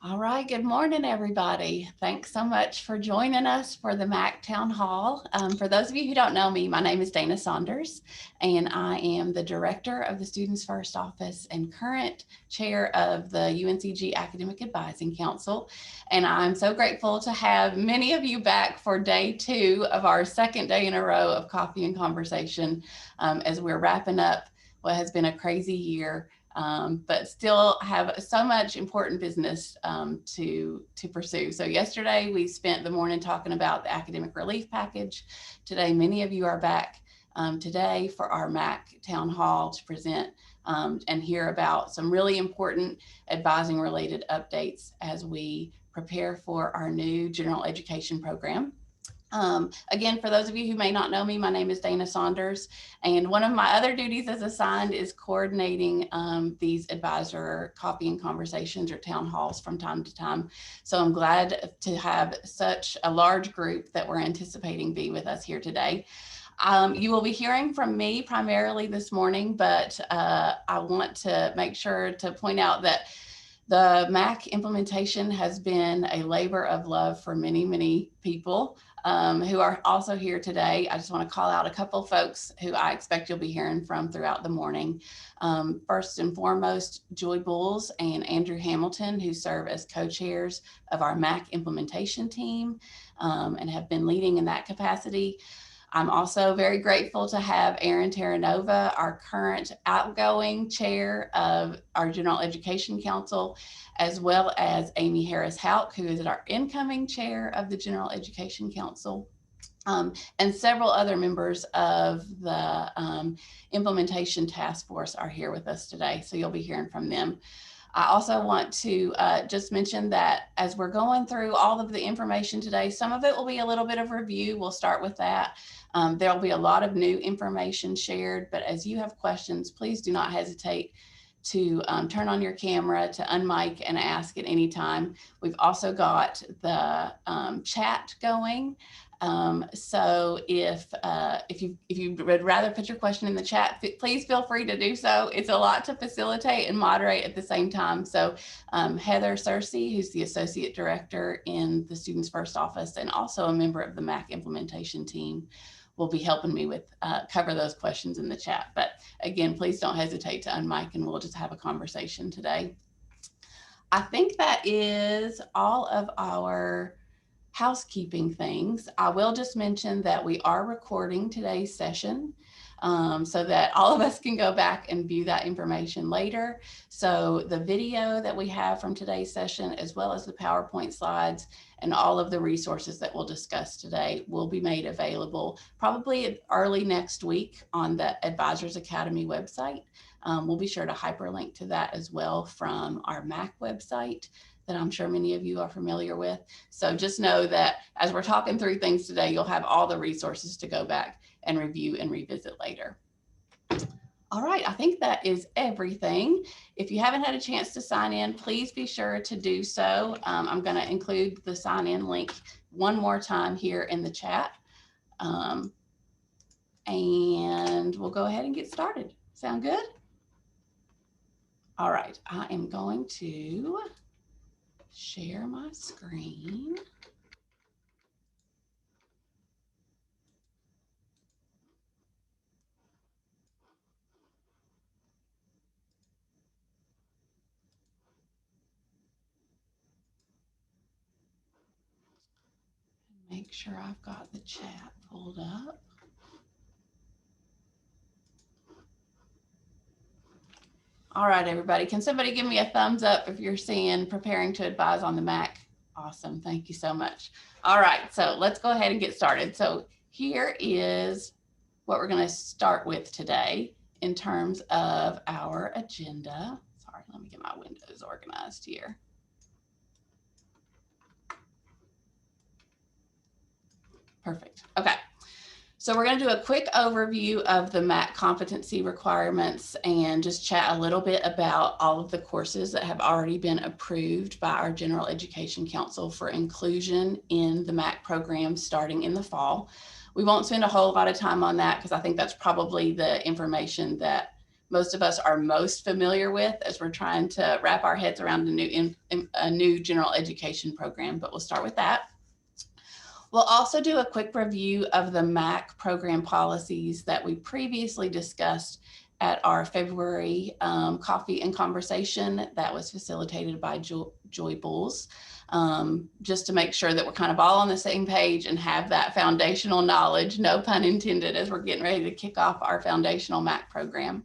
All right, good morning, everybody. Thanks so much for joining us for the MAC Town Hall. For those of you who don't know me, my name is Dana Saunders, and I am the director of the Students First Office and current chair of the UNCG Academic Advising Council. And I'm so grateful to have many of you back for day 2 of our second day in a row of Coffee and Conversation as we're wrapping up what has been a crazy year. But still have so much important business to pursue. So yesterday we spent the morning talking about the academic relief package. Today, many of you are back today for our MAC Town Hall to present and hear about some really important advising related updates as we prepare for our new general education program. Again, for those of you who may not know me, my name is Dana Saunders, and one of my other duties as assigned is coordinating these advisor coffee and conversations or town halls from time to time. So I'm glad to have such a large group that we're anticipating be with us here today. You will be hearing from me primarily this morning, but I want to make sure to point out that the MAC implementation has been a labor of love for many, many people who are also here today. I just want to call out a couple folks who I expect you'll be hearing from throughout the morning. First and foremost, Joy Bulls and Andrew Hamilton, who serve as co-chairs of our MAC implementation team and have been leading in that capacity. I'm also very grateful to have Erin Terranova, our current outgoing chair of our General Education Council, as well as Amy Harris-Houck, who is our incoming chair of the General Education Council. And several other members of the implementation task force are here with us today, so you'll be hearing from them. I also want to just mention that as we're going through all of the information today, some of it will be a little bit of review. We'll start with that. There'll be a lot of new information shared, but as you have questions, please do not hesitate to turn on your camera, to unmic and ask at any time. We've also got the chat going. So if you would rather put your question in the chat, please feel free to do so. It's a lot to facilitate and moderate at the same time. So Heather Searcy, who's the Associate Director in the Students First Office and also a member of the MAC implementation team, will be helping me with cover those questions in the chat. But again, please don't hesitate to unmic and we'll just have a conversation today. I think that is all of our housekeeping things. I will just mention that we are recording today's session so that all of us can go back and view that information later. So the video that we have from today's session, as well as the PowerPoint slides and all of the resources that we'll discuss today, will be made available probably early next week on the Advisors Academy website. We'll be sure to hyperlink to that as well from our MAC website that I'm sure many of you are familiar with. So just know that as we're talking through things today, you'll have all the resources to go back and review and revisit later. All right, I think that is everything. If you haven't had a chance to sign in, please be sure to do so. I'm going to include the sign in link one more time here in the chat. And we'll go ahead and get started. Sound good? All right, I am going to share my screen. Make sure I've got the chat pulled up. All right, everybody. Can somebody give me a thumbs up if you're seeing preparing to advise on the MAC? Awesome. Thank you so much. All right, so let's go ahead and get started. So here is what we're going to start with today in terms of our agenda. Sorry, let me get my windows organized here. Perfect. Okay. So we're going to do a quick overview of the MAC competency requirements and just chat a little bit about all of the courses that have already been approved by our General Education Council for inclusion in the MAC program starting in the fall. We won't spend a whole lot of time on that because I think that's probably the information that most of us are most familiar with as we're trying to wrap our heads around a new general education program, but we'll start with that. We'll also do a quick review of the MAC program policies that we previously discussed at our February coffee and conversation that was facilitated by Joy Bulls, just to make sure that we're kind of all on the same page and have that foundational knowledge, no pun intended, as we're getting ready to kick off our foundational MAC program.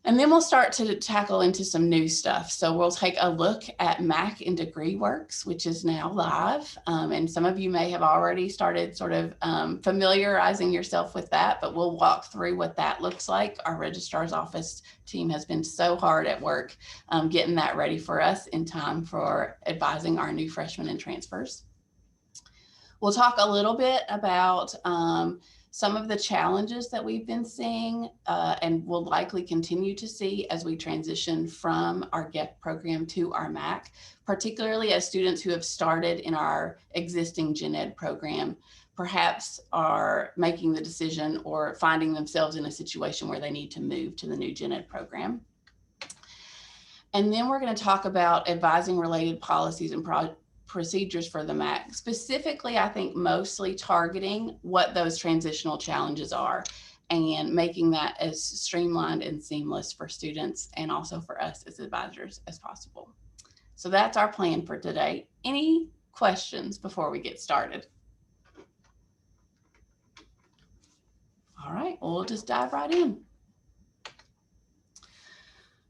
And then we'll start to tackle into some new stuff. So we'll take a look at MAC in DegreeWorks, which is now live. And some of you may have already started sort of familiarizing yourself with that, but we'll walk through what that looks like. Our registrar's office team has been so hard at work getting that ready for us in time for advising our new freshmen and transfers. We'll talk a little bit about some of the challenges that we've been seeing and will likely continue to see as we transition from our GEC program to our MAC, particularly as students who have started in our existing gen ed program perhaps are making the decision or finding themselves in a situation where they need to move to the new gen ed program. And then we're going to talk about advising related policies and procedures for the MAC, specifically, I think mostly targeting what those transitional challenges are and making that as streamlined and seamless for students and also for us as advisors as possible. So that's our plan for today. Any questions before we get started? All right, well, we'll just dive right in.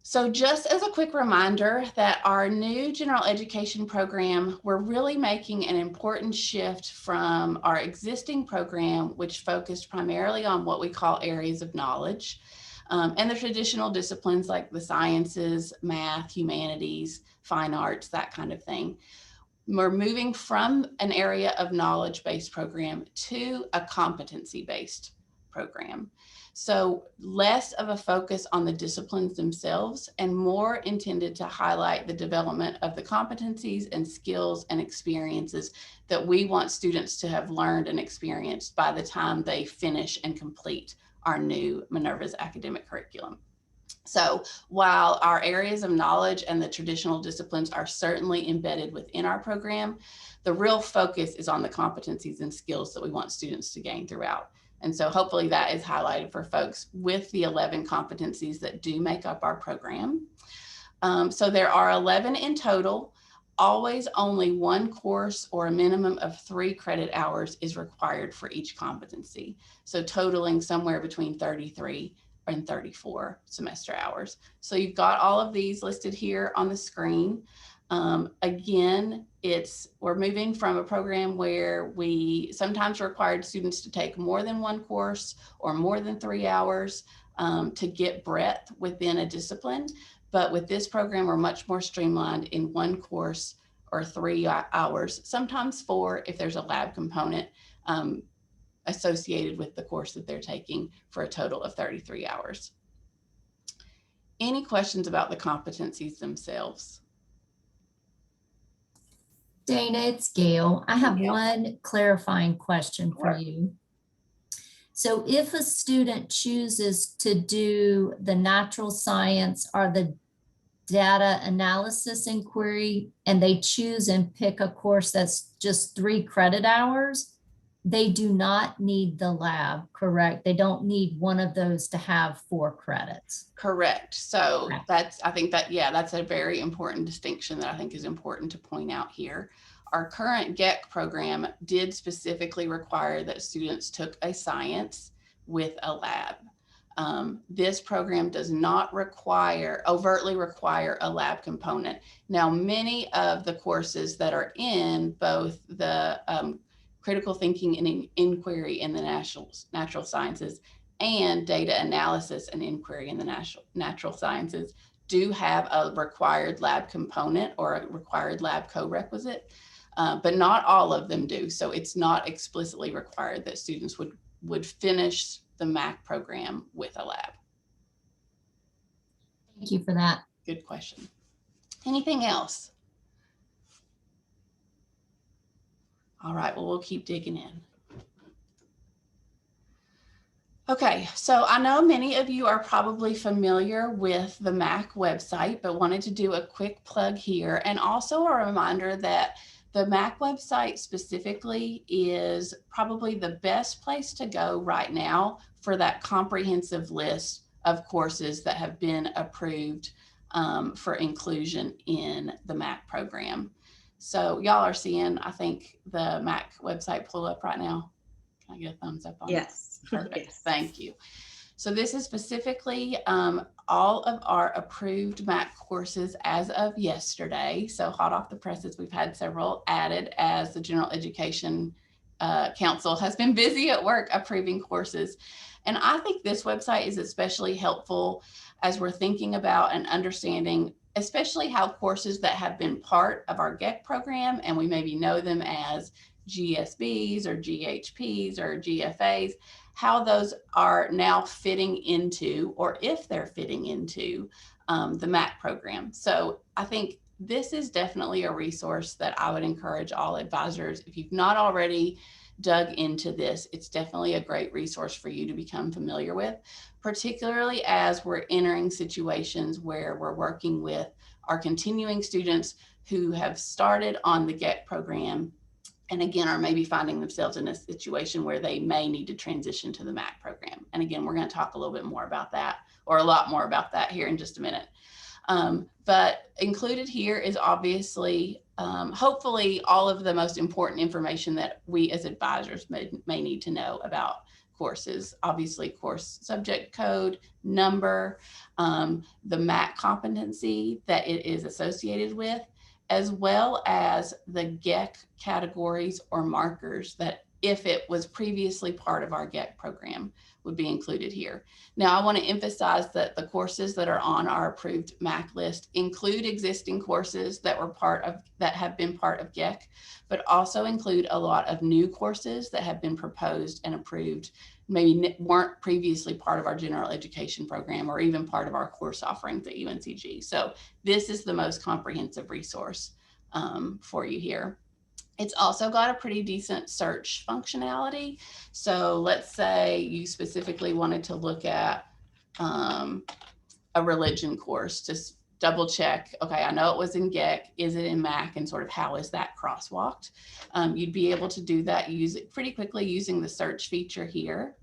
So just as a quick reminder that our new general education program, we're really making an important shift from our existing program, which focused primarily on what we call areas of knowledge and the traditional disciplines like the sciences, math, humanities, fine arts, that kind of thing. We're moving from an area of knowledge-based program to a competency-based program. So less of a focus on the disciplines themselves and more intended to highlight the development of the competencies and skills and experiences that we want students to have learned and experienced by the time they finish and complete our new Minerva's academic curriculum. So while our areas of knowledge and the traditional disciplines are certainly embedded within our program, the real focus is on the competencies and skills that we want students to gain throughout. And so hopefully that is highlighted for folks with the 11 competencies that do make up our program. So there are 11 in total. Always only one course or a minimum of 3 credit hours is required for each competency. So totaling somewhere between 33 and 34 semester hours. So you've got all of these listed here on the screen. Again, we're moving from a program where we sometimes required students to take more than one course or more than 3 hours to get breadth within a discipline. But with this program, we're much more streamlined in one course or 3 hours, sometimes 4 if there's a lab component associated with the course that they're taking, for a total of 33 hours. Any questions about the competencies themselves? Dana, it's Gail. I have one clarifying question for you. So if a student chooses to do the natural science or the data analysis inquiry, and they choose and pick a course that's just 3 credit hours, they do not need the lab, correct? They don't need one of those to have 4 credits. Correct. So that's a very important distinction that I think is important to point out here. Our current GEC program did specifically require that students took a science with a lab. This program does not overtly require a lab component. Now, many of the courses that are in both the critical thinking and inquiry in the natural sciences and data analysis and inquiry in the natural sciences do have a required lab component or a required lab co-requisite, but not all of them do. So it's not explicitly required that students would finish the MAC program with a lab. Thank you for that. Good question. Anything else? All right, well, we'll keep digging in. Okay, so I know many of you are probably familiar with the MAC website, but wanted to do a quick plug here, and also a reminder that the MAC website specifically is probably the best place to go right now for that comprehensive list of courses that have been approved for inclusion in the MAC program. So y'all are seeing, I think, the MAC website pull up right now. Can I get a thumbs up on that? Yes. Perfect. Yes. Thank you. So this is specifically all of our approved MAC courses as of yesterday. So hot off the presses, we've had several added as the General Education Council has been busy at work approving courses. And I think this website is especially helpful as we're thinking about and understanding, especially how courses that have been part of our GEC program, and we maybe know them as GSBs or GHPs or GFAs, how those are now fitting into, or if they're fitting into, the MAC program. So I think this is definitely a resource that I would encourage all advisors, if you've not already dug into this, it's definitely a great resource for you to become familiar with, particularly as we're entering situations where we're working with our continuing students who have started on the GEC program and again are maybe finding themselves in a situation where they may need to transition to the MAC program. And again, we're going to talk a little bit more about that, or a lot more about that here in just a minute. But included here is obviously, hopefully, all of the most important information that we as advisors may need to know about courses. Obviously, course subject code, number, the MAC competency that it is associated with, as well as the GEC categories or markers that, if it was previously part of our GEC program, would be included here. Now, I want to emphasize that the courses that are on our approved MAC list include existing courses that have been part of GEC, but also include a lot of new courses that have been proposed and approved, maybe weren't previously part of our general education program or even part of our course offerings at UNCG. So this is the most comprehensive resource for you here. It's also got a pretty decent search functionality. So let's say you specifically wanted to look at a religion course, just double check, okay, I know it was in GEC, is it in MAC, and sort of how is that crosswalked? You'd be able to do that pretty quickly using the search feature here.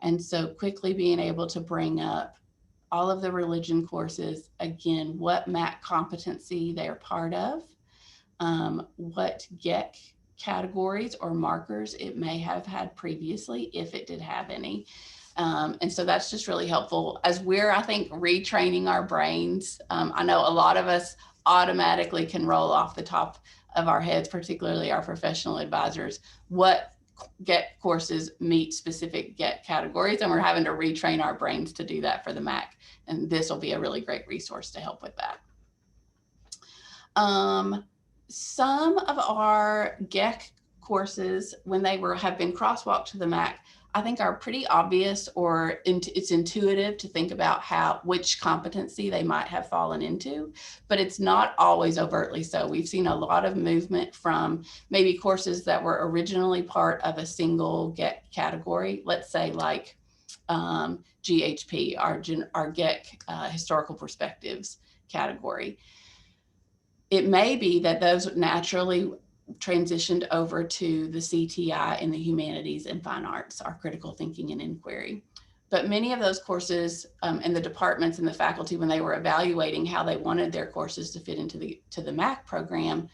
And so quickly being able to bring up all of the religion courses, again, what MAC competency they're part of, what GEC categories or markers it may have had previously, if it did have any. And so that's just really helpful as we're, I think, retraining our brains. I know a lot of us automatically can roll off the top of our heads, particularly our professional advisors, what GEC courses meet specific GEC categories, and we're having to retrain our brains to do that for the MAC. And this will be a really great resource to help with that. Some of our GEC courses, when they have been crosswalked to the MAC, I think are pretty obvious, or it's intuitive to think about which competency they might have fallen into, but it's not always overtly so. We've seen a lot of movement from maybe courses that were originally part of a single GEC category, let's say like GHP, our GEC Historical Perspectives category. It may be that those naturally transitioned over to the CTI in the humanities and fine arts, our critical thinking and inquiry. But many of those courses and the departments and the faculty, when they were evaluating how they wanted their courses to fit into the MAC program,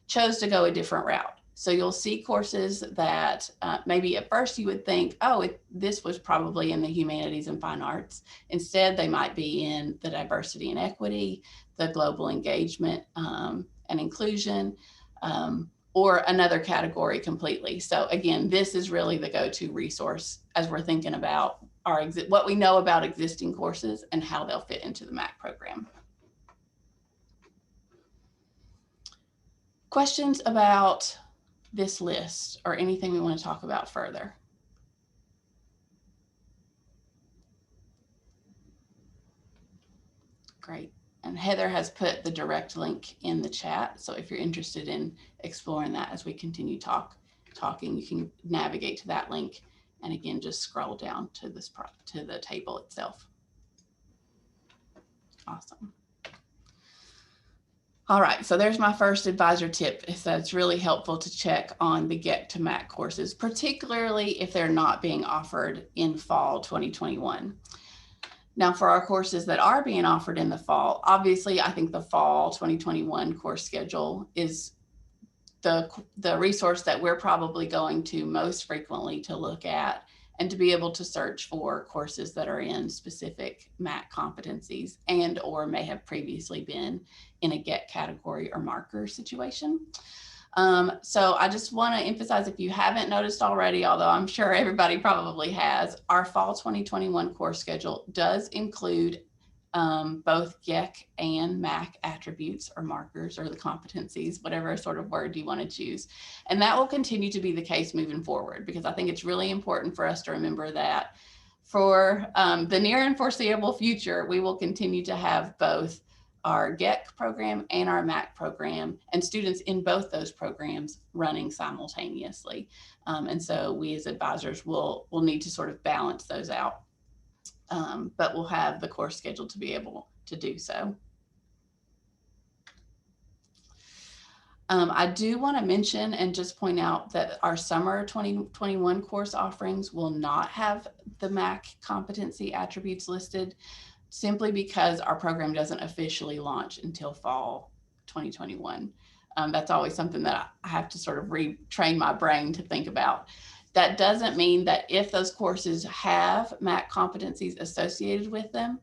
chose to go a different route. So you'll see courses that maybe at first you would think, oh, this was probably in the humanities and fine arts. Instead, they might be in the diversity and equity, the global engagement and inclusion, or another category completely. So again, this is really the go-to resource as we're thinking about what we know about existing courses and how they'll fit into the MAC program. Questions about this list or anything we want to talk about further? Great. And Heather has put the direct link in the chat. So if you're interested in exploring that as we continue talking, you can navigate to that link And again, just scroll down to to the table itself. Awesome. All right, so there's my first advisor tip. So it's really helpful to check on the Get to Mac courses, particularly if they're not being offered in fall 2021. Now, for our courses that are being offered in the fall, obviously, I think the fall 2021 course schedule is the resource that we're probably going to most frequently to look at and to be able to search for courses that are in specific MAC competencies and or may have previously been in a Get category or marker situation. So I just want to emphasize, if you haven't noticed already, although I'm sure everybody probably has, our fall 2021 course schedule does include both GEC and MAC attributes or markers or the competencies, whatever sort of word you want to choose. And that will continue to be the case moving forward, because I think it's really important for us to remember that for the near and foreseeable future, we will continue to have both our GEC program and our MAC program, and students in both those programs running simultaneously. And so we as advisors will need to sort of balance those out. But we'll have the course schedule to be able to do so. I do want to mention and just point out that our summer 2021 course offerings will not have the MAC competency attributes listed, simply because our program doesn't officially launch until fall 2021. That's always something that I have to sort of retrain my brain to think about. That doesn't mean that if those courses have MAC competencies associated with them,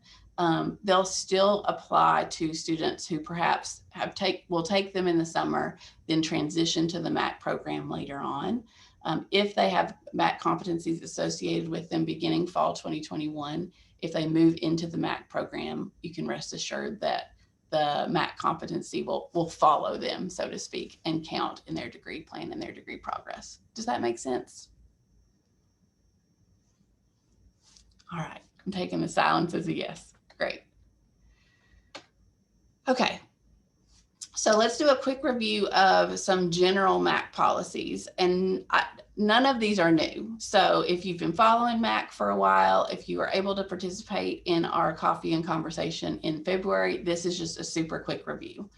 they'll still apply to students who perhaps will take them in the summer, then transition to the MAC program later on. If they have MAC competencies associated with them beginning fall 2021, if they move into the MAC program, you can rest assured that the MAC competency will follow them, so to speak, and count in their degree plan and their degree progress. Does that make sense? All right, I'm taking the silence as a yes. Great. Okay, so let's do a quick review of some general MAC policies. And none of these are new. So if you've been following MAC for a while, if you were able to participate in our coffee and conversation in February, this is just a super quick review.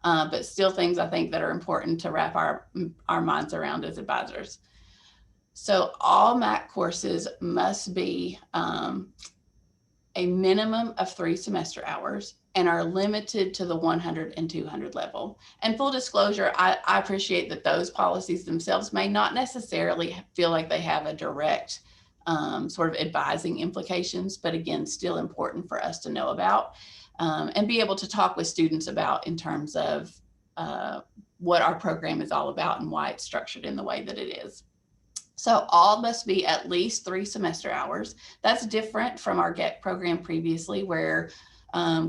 But still things I think that are important to wrap our minds around as advisors. So all MAC courses must be a minimum of 3 semester hours and are limited to the 100 and 200 level. And full disclosure, I appreciate that those policies themselves may not necessarily feel like they have a direct sort of advising implications, but again, still important for us to know about and be able to talk with students about in terms of what our program is all about and why it's structured in the way that it is. So all must be at least 3 semester hours. That's different from our GEC program previously, where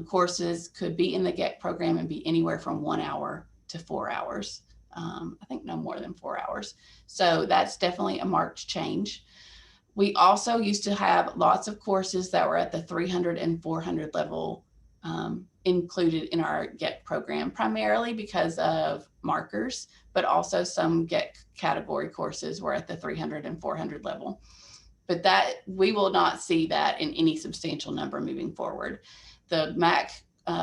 courses could be in the GEC program and be anywhere from 1 hour to 4 hours. I think no more than 4 hours. So that's definitely a marked change. We also used to have lots of courses that were at the 300 and 400 level included in our GEC program, primarily because of markers, but also some GEC category courses were at the 300 and 400 level. But that we will not see that in any substantial number moving forward. The MAC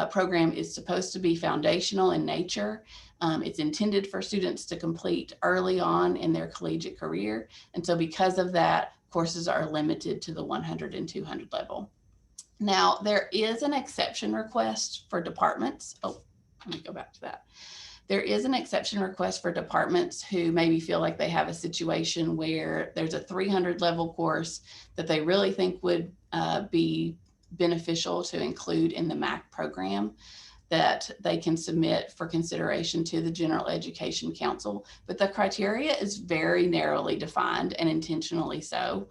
program is supposed to be foundational in nature. It's intended for students to complete early on in their collegiate career. And so because of that, courses are limited to the 100 and 200 level. Now, there is an exception request for departments. Oh, let me go back to that. There is an exception request for departments who maybe feel like they have a situation where there's a 300 level course that they really think would be beneficial to include in the MAC program, that they can submit for consideration to the General Education Council. But the criteria is very narrowly defined and intentionally so.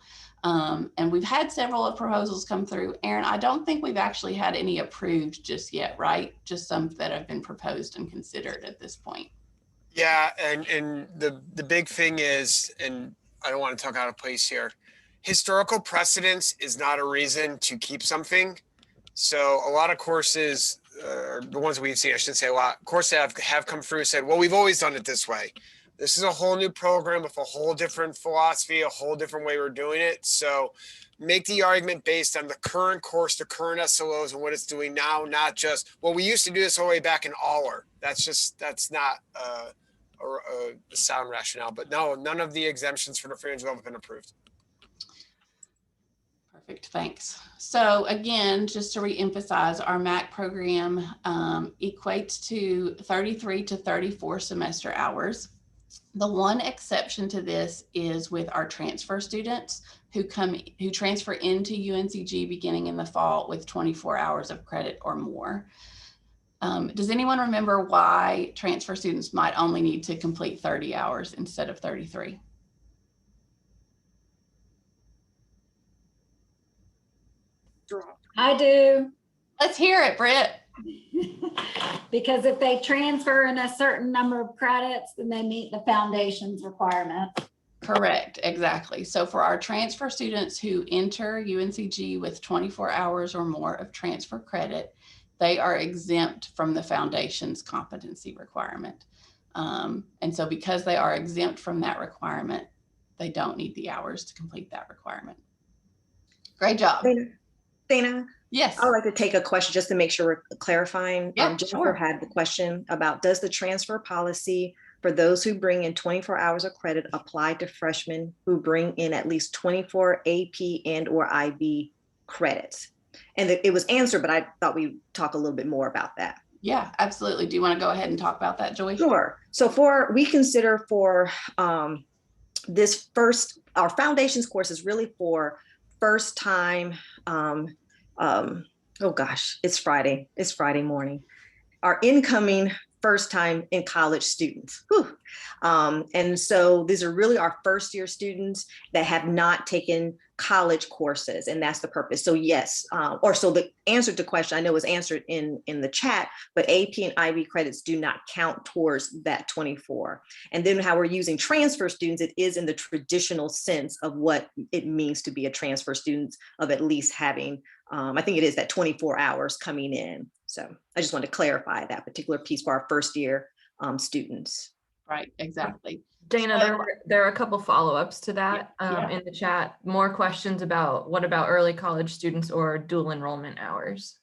And we've had several proposals come through. Aaron, I don't think we've actually had any approved just yet, right? Just some that have been proposed and considered at this point. Yeah, and the big thing is, and I don't want to talk out of place here, historical precedence is not a reason to keep something. So a lot of courses, the ones we've seen, I should say a lot, courses have come through and said, well, we've always done it this way. This is a whole new program with a whole different philosophy, a whole different way we're doing it. So make the argument based on the current course, the current SLOs and what it's doing now, not just, well, we used to do this all the way back in Aller. That's not a sound rationale. But no, none of the exemptions for the free range level have been approved. Perfect, thanks. So again, just to reemphasize, our MAC program equates to 33 to 34 semester hours. The one exception to this is with our transfer students who transfer into UNCG beginning in the fall with 24 hours of credit or more. Does anyone remember why transfer students might only need to complete 30 hours instead of 33? I do. Let's hear it, Britt. Because if they transfer in a certain number of credits, then they meet the foundation's requirements. Correct, exactly. So for our transfer students who enter UNCG with 24 hours or more of transfer credit, they are exempt from the foundation's competency requirement. And so because they are exempt from that requirement, they don't need the hours to complete that requirement. Great job. Dana, Yes. I would like to take a question just to make sure we're clarifying. Yeah, Jennifer sure. had the question about, does the transfer policy for those who bring in 24 hours of credit apply to freshmen who bring in at least 24 AP and or IB credits? And it was answered, but I thought we'd talk a little bit more about that. Yeah, absolutely. Do you want to go ahead and talk about that, Joy? Sure. So we consider for this our foundations course is really for first time, oh gosh, it's Friday morning. Our incoming first time in college students. And so these are really our first year students that have not taken college courses, and that's the purpose. So yes, so the answer to the question I know was answered in the chat, but AP and IB credits do not count towards that 24. And then how we're using transfer students, it is in the traditional sense of what it means to be a transfer student, of at least having, I think it is that 24 hours coming in. So I just want to clarify that particular piece for our first year students. Right, exactly. Dana, there are a couple follow-ups to that Yeah. in the chat. More questions about what about early college students or dual enrollment hours?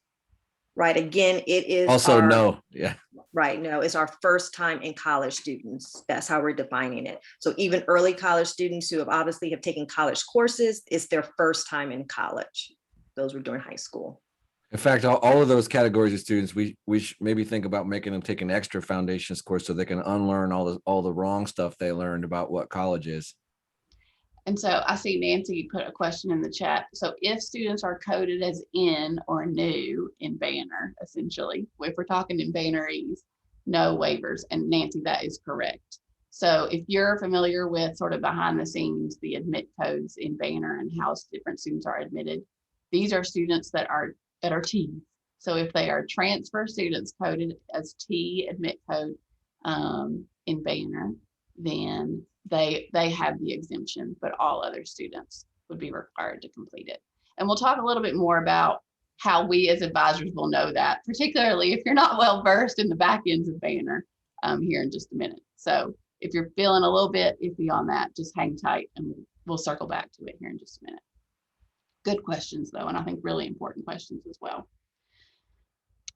Right. Again, it is also no. Yeah. Right. No, it's our first time in college students. That's how we're defining it. So even early college students who have obviously have taken college courses, it's their first time in college. Those were during high school. In fact, all of those categories of students, we should maybe think about making them take an extra foundations course so they can unlearn all the wrong stuff they learned about what college is. And so I see Nancy put a question in the chat. So if students are coded as in or new in Banner, essentially, if we're talking in Bannerese, no waivers. And Nancy, that is correct. So if you're familiar with sort of behind the scenes, the admit codes in Banner and how different students are admitted, these are students that are T. So if they are transfer students coded as T admit code in Banner, then they have the exemption, but all other students would be required to complete it. And we'll talk a little bit more about how we as advisors will know that, particularly if you're not well versed in the back ends of Banner here in just a minute. So if you're feeling a little bit iffy on that, just hang tight and we'll circle back to it here in just a minute. Good questions though, and I think really important questions as well.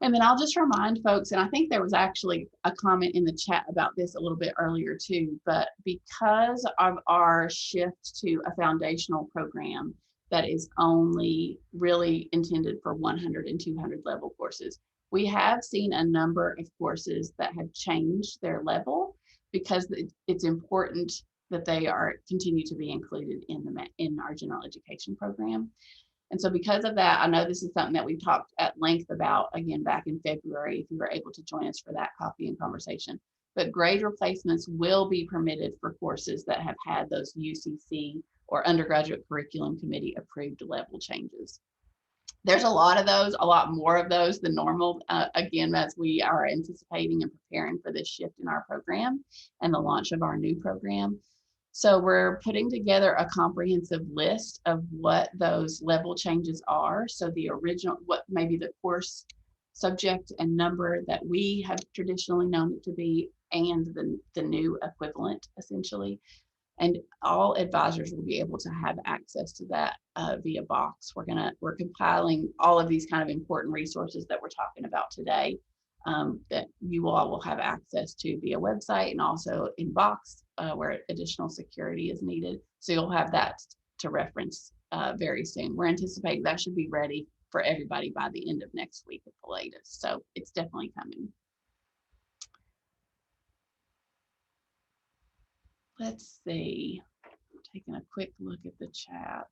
And then I'll just remind folks, and I think there was actually a comment in the chat about this a little bit earlier too, but because of our shift to a foundational program that is only really intended for 100 and 200 level courses, we have seen a number of courses that have changed their level because it's important that they continue to be included in our general education program. And so because of that, I know this is something that we talked at length about again back in February, if you were able to join us for that coffee and conversation. But grade replacements will be permitted for courses that have had those UCC or Undergraduate Curriculum Committee approved level changes. There's a lot of those, a lot more of those than normal, again, as we are anticipating and preparing for this shift in our program and the launch of our new program. So we're putting together a comprehensive list of what those level changes are. So the original, what maybe the course subject and number that we have traditionally known it to be and the new equivalent, essentially. And all advisors will be able to have access to that via Box. We're compiling all of these kind of important resources that we're talking about today, that you all will have access to via website and also in Box, where additional security is needed. So you'll have that to reference very soon. We're anticipating that should be ready for everybody by the end of next week at the latest. So it's definitely coming. Let's see, taking a quick look at the chat.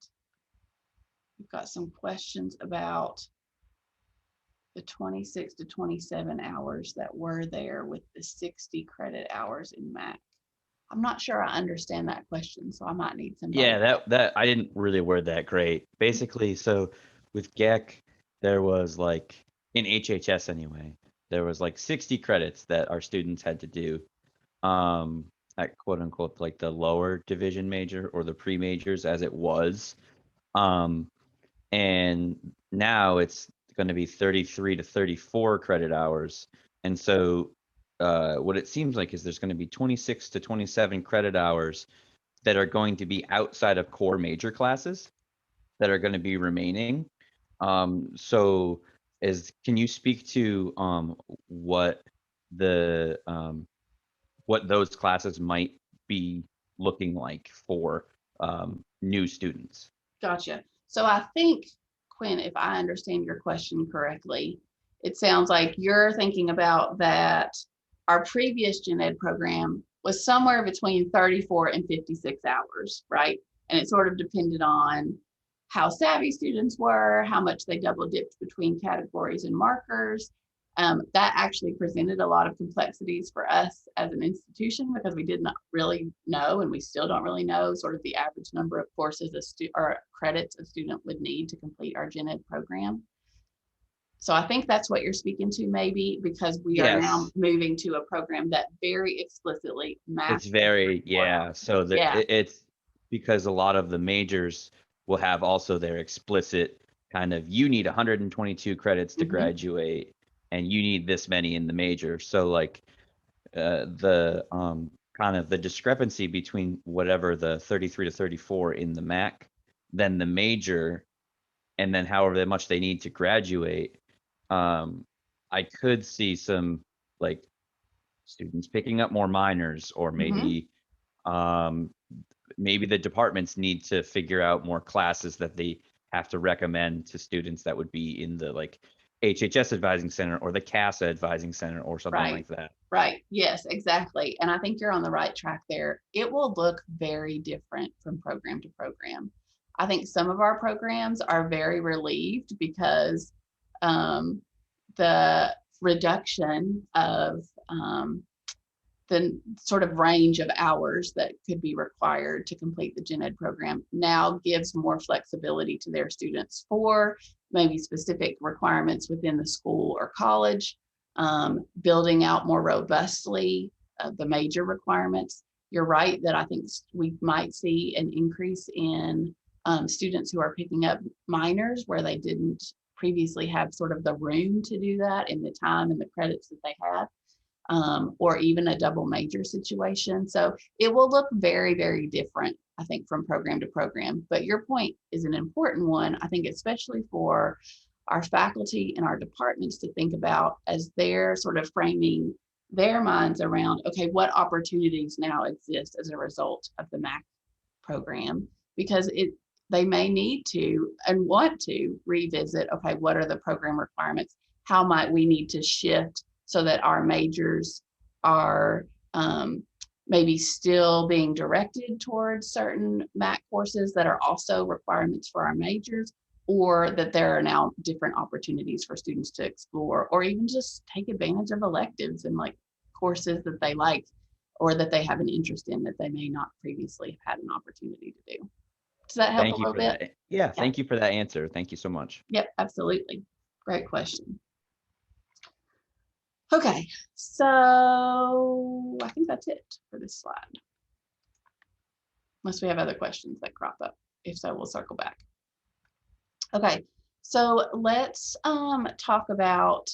We've got some questions about the 26 to 27 hours that were there with the 60 credit hours in MAC. I'm not sure I understand that question, so I might need some. Yeah, that I didn't really word that great. Basically, so with GEC, there was like, in HHS anyway, there was like 60 credits that our students had to do at quote unquote like the lower division major or the pre-majors as it was. And now it's going to be 33 to 34 credit hours. And so what it seems like is there's going to be 26 to 27 credit hours that are going to be outside of core major classes that are going to be remaining. So can you speak to what those classes might be looking like for new students? Gotcha. So I think, Quinn, if I understand your question correctly, it sounds like you're thinking about that our previous gen ed program was somewhere between 34 and 56 hours, right? And it sort of depended on how savvy students were, how much they double dipped between categories and markers. That actually presented a lot of complexities for us as an institution because we did not really know, and we still don't really know, sort of the average number of courses or credits a student would need to complete our gen ed program. So I think that's what you're speaking to, maybe, because we are now moving to a program that very explicitly maps. It's very, yeah. So it's because a lot of the majors will have also their explicit kind of, you need 122 credits to graduate, and you need this many in the major. So like the kind of the discrepancy between whatever the 33 to 34 in the MAC, then the major, and then however much they need to graduate. I could see some like students picking up more minors, or maybe maybe the departments need to figure out more classes that they have to recommend to students that would be in the like HHS Advising Center or the CASA Advising Center or something like that. Right. Yes, exactly. And I think you're on the right track there. It will look very different from program to program. I think some of our programs are very relieved because the reduction of the sort of range of hours that could be required to complete the gen ed program now gives more flexibility to their students for maybe specific requirements within the school or college, building out more robustly the major requirements. You're right that I think we might see an increase in students who are picking up minors where they didn't previously have sort of the room to do that in the time and the credits that they had. Or even a double major situation. So it will look very, very different, I think, from program to program. But your point is an important one, I think, especially for our faculty and our departments to think about as they're sort of framing their minds around, okay, what opportunities now exist as a result of the MAC program? Because they may need to and want to revisit, okay, what are the program requirements? How might we need to shift so that our majors are maybe still being directed towards certain MAC courses that are also requirements for our majors, or that there are now different opportunities for students to explore, or even just take advantage of electives and like courses that they like or that they have an interest in that they may not previously have had an opportunity to do. Does that help a little bit? That. Yeah, thank you for that answer. Thank you so much. Yep, absolutely. Great question. Okay, so I think that's it for this slide. Unless we have other questions that crop up. If so, we'll circle back. Okay, so let's talk about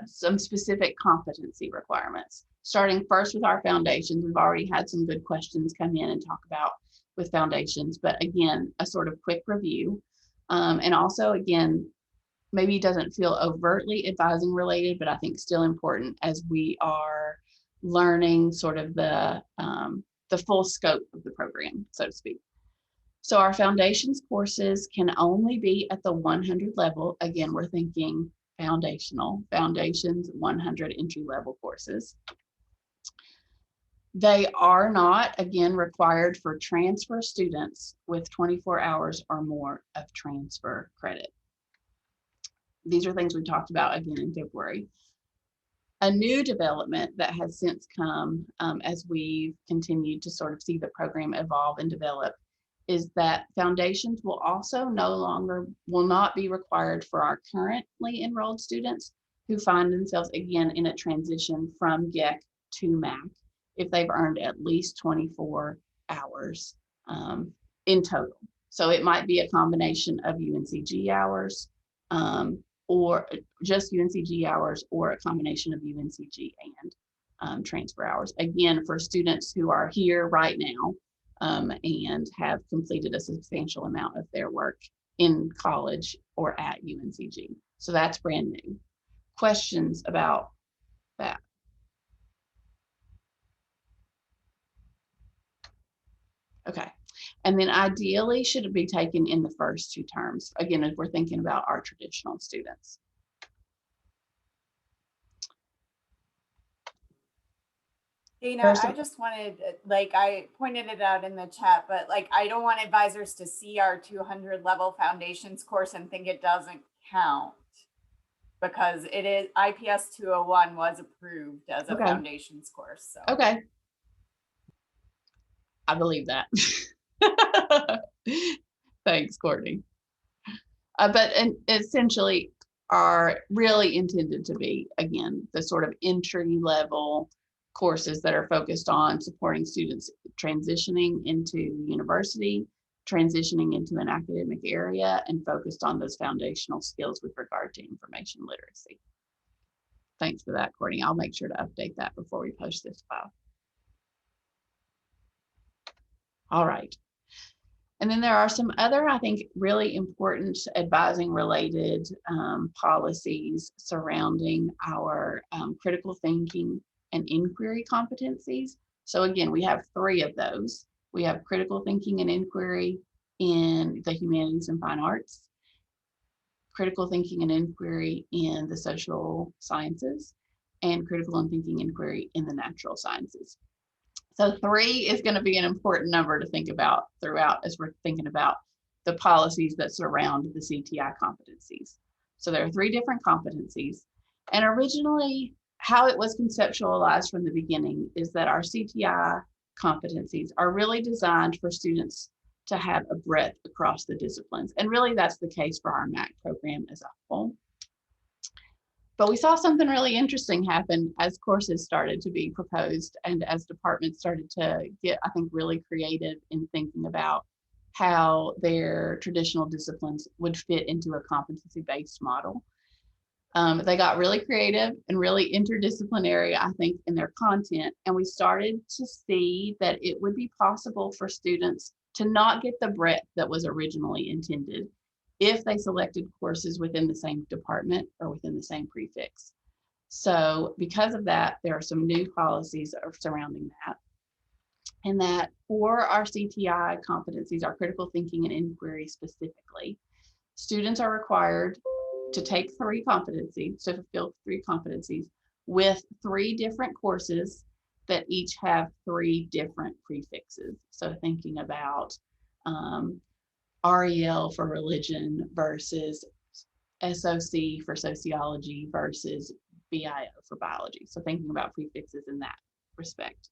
some specific competency requirements. starting first with our foundations. We've already had some good questions come in and talk about with foundations, but again, a sort of quick review. And also, again, maybe doesn't feel overtly advising related, but I think still important as we are learning sort of the full scope of the program, so to speak. So our foundations courses can only be at the 100 level. Again, we're thinking foundational, foundations, 100 entry level courses. They are not, again, required for transfer students with 24 hours or more of transfer credit. These are things we talked about again in February. A new development that has since come as we've continued to sort of see the program evolve and develop is that foundations will also will not be required for our currently enrolled students who find themselves again in a transition from GEC to MAC if they've earned at least 24 hours in total. So it might be a combination of UNCG hours or just UNCG hours, or a combination of UNCG and transfer hours. Again, for students who are here right now and have completed a substantial amount of their work in college or at UNCG. So that's brand new. Questions about that? Okay. And then ideally should it be taken in the first 2 terms? Again, if we're thinking about our traditional students. Dana, I just wanted, like, I pointed it out in the chat, but like, I don't want advisors to see our 200 level foundations course and think it doesn't count, because it is, IPS 201 was approved as a foundations course. So. Okay. I believe that. Thanks, Courtney. But essentially are really intended to be, again, the sort of entry level courses that are focused on supporting students transitioning into university, transitioning into an academic area, and focused on those foundational skills with regard to information literacy. Thanks for that, Courtney. I'll make sure to update that before we post this file. All right. And then there are some other, I think, really important advising related policies surrounding our critical thinking and inquiry competencies. So again, we have 3 of those. We have critical thinking and inquiry in the humanities and fine arts, critical thinking and inquiry in the social sciences, and critical and thinking inquiry in the natural sciences. So 3 is going to be an important number to think about throughout as we're thinking about the policies that surround the CTI competencies. So there are 3 different competencies. And originally, how it was conceptualized from the beginning is that our CTI competencies are really designed for students to have a breadth across the disciplines. And really that's the case for our MAC program as a whole. But we saw something really interesting happen as courses started to be proposed and as departments started to get, I think, really creative in thinking about how their traditional disciplines would fit into a competency-based model. They got really creative and really interdisciplinary, I think, in their content. And we started to see that it would be possible for students to not get the breadth that was originally intended if they selected courses within the same department or within the same prefix. So because of that, there are some new policies surrounding that. And that for our CTI competencies, our critical thinking and inquiry specifically, students are required to take 3 competencies, to fulfill 3 competencies with 3 different courses that each have 3 different prefixes. So thinking about REL for religion versus SOC for sociology versus BIO for biology. So thinking about prefixes in that respect.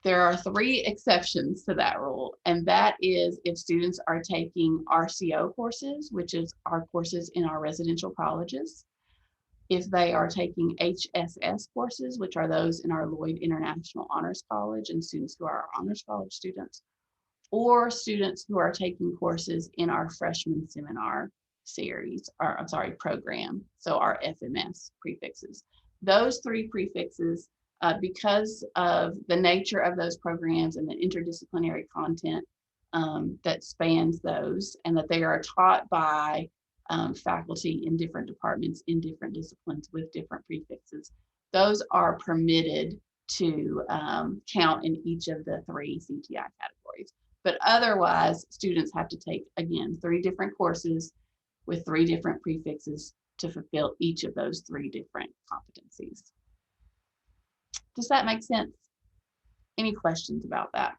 There are 3 exceptions to that rule, and that is if students are taking RCO courses, which is our courses in our residential colleges, if they are taking HSS courses, which are those in our Lloyd International Honors College and students who are Honors College students, or students who are taking courses in our freshman seminar series, or I'm sorry, program, so our FMS prefixes. Those 3 prefixes because of the nature of those programs and the interdisciplinary content that spans those, and that they are taught by faculty in different departments in different disciplines with different prefixes, those are permitted to count in each of the 3 CTI categories. But otherwise, students have to take, again, 3 different courses with 3 different prefixes to fulfill each of those 3 different competencies. Does that make sense? Any questions about that?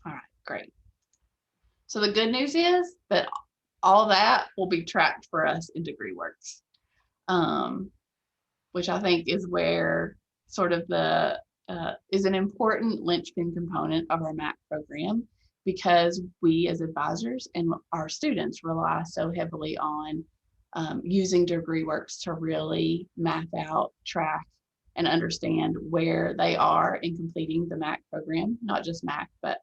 All right, great. So the good news is that all that will be tracked for us in DegreeWorks, which I think is where sort of the is an important linchpin component of our MAC program, because we as advisors and our students rely so heavily on using DegreeWorks to really map out, track, and understand where they are in completing the MAC program, not just MAC, but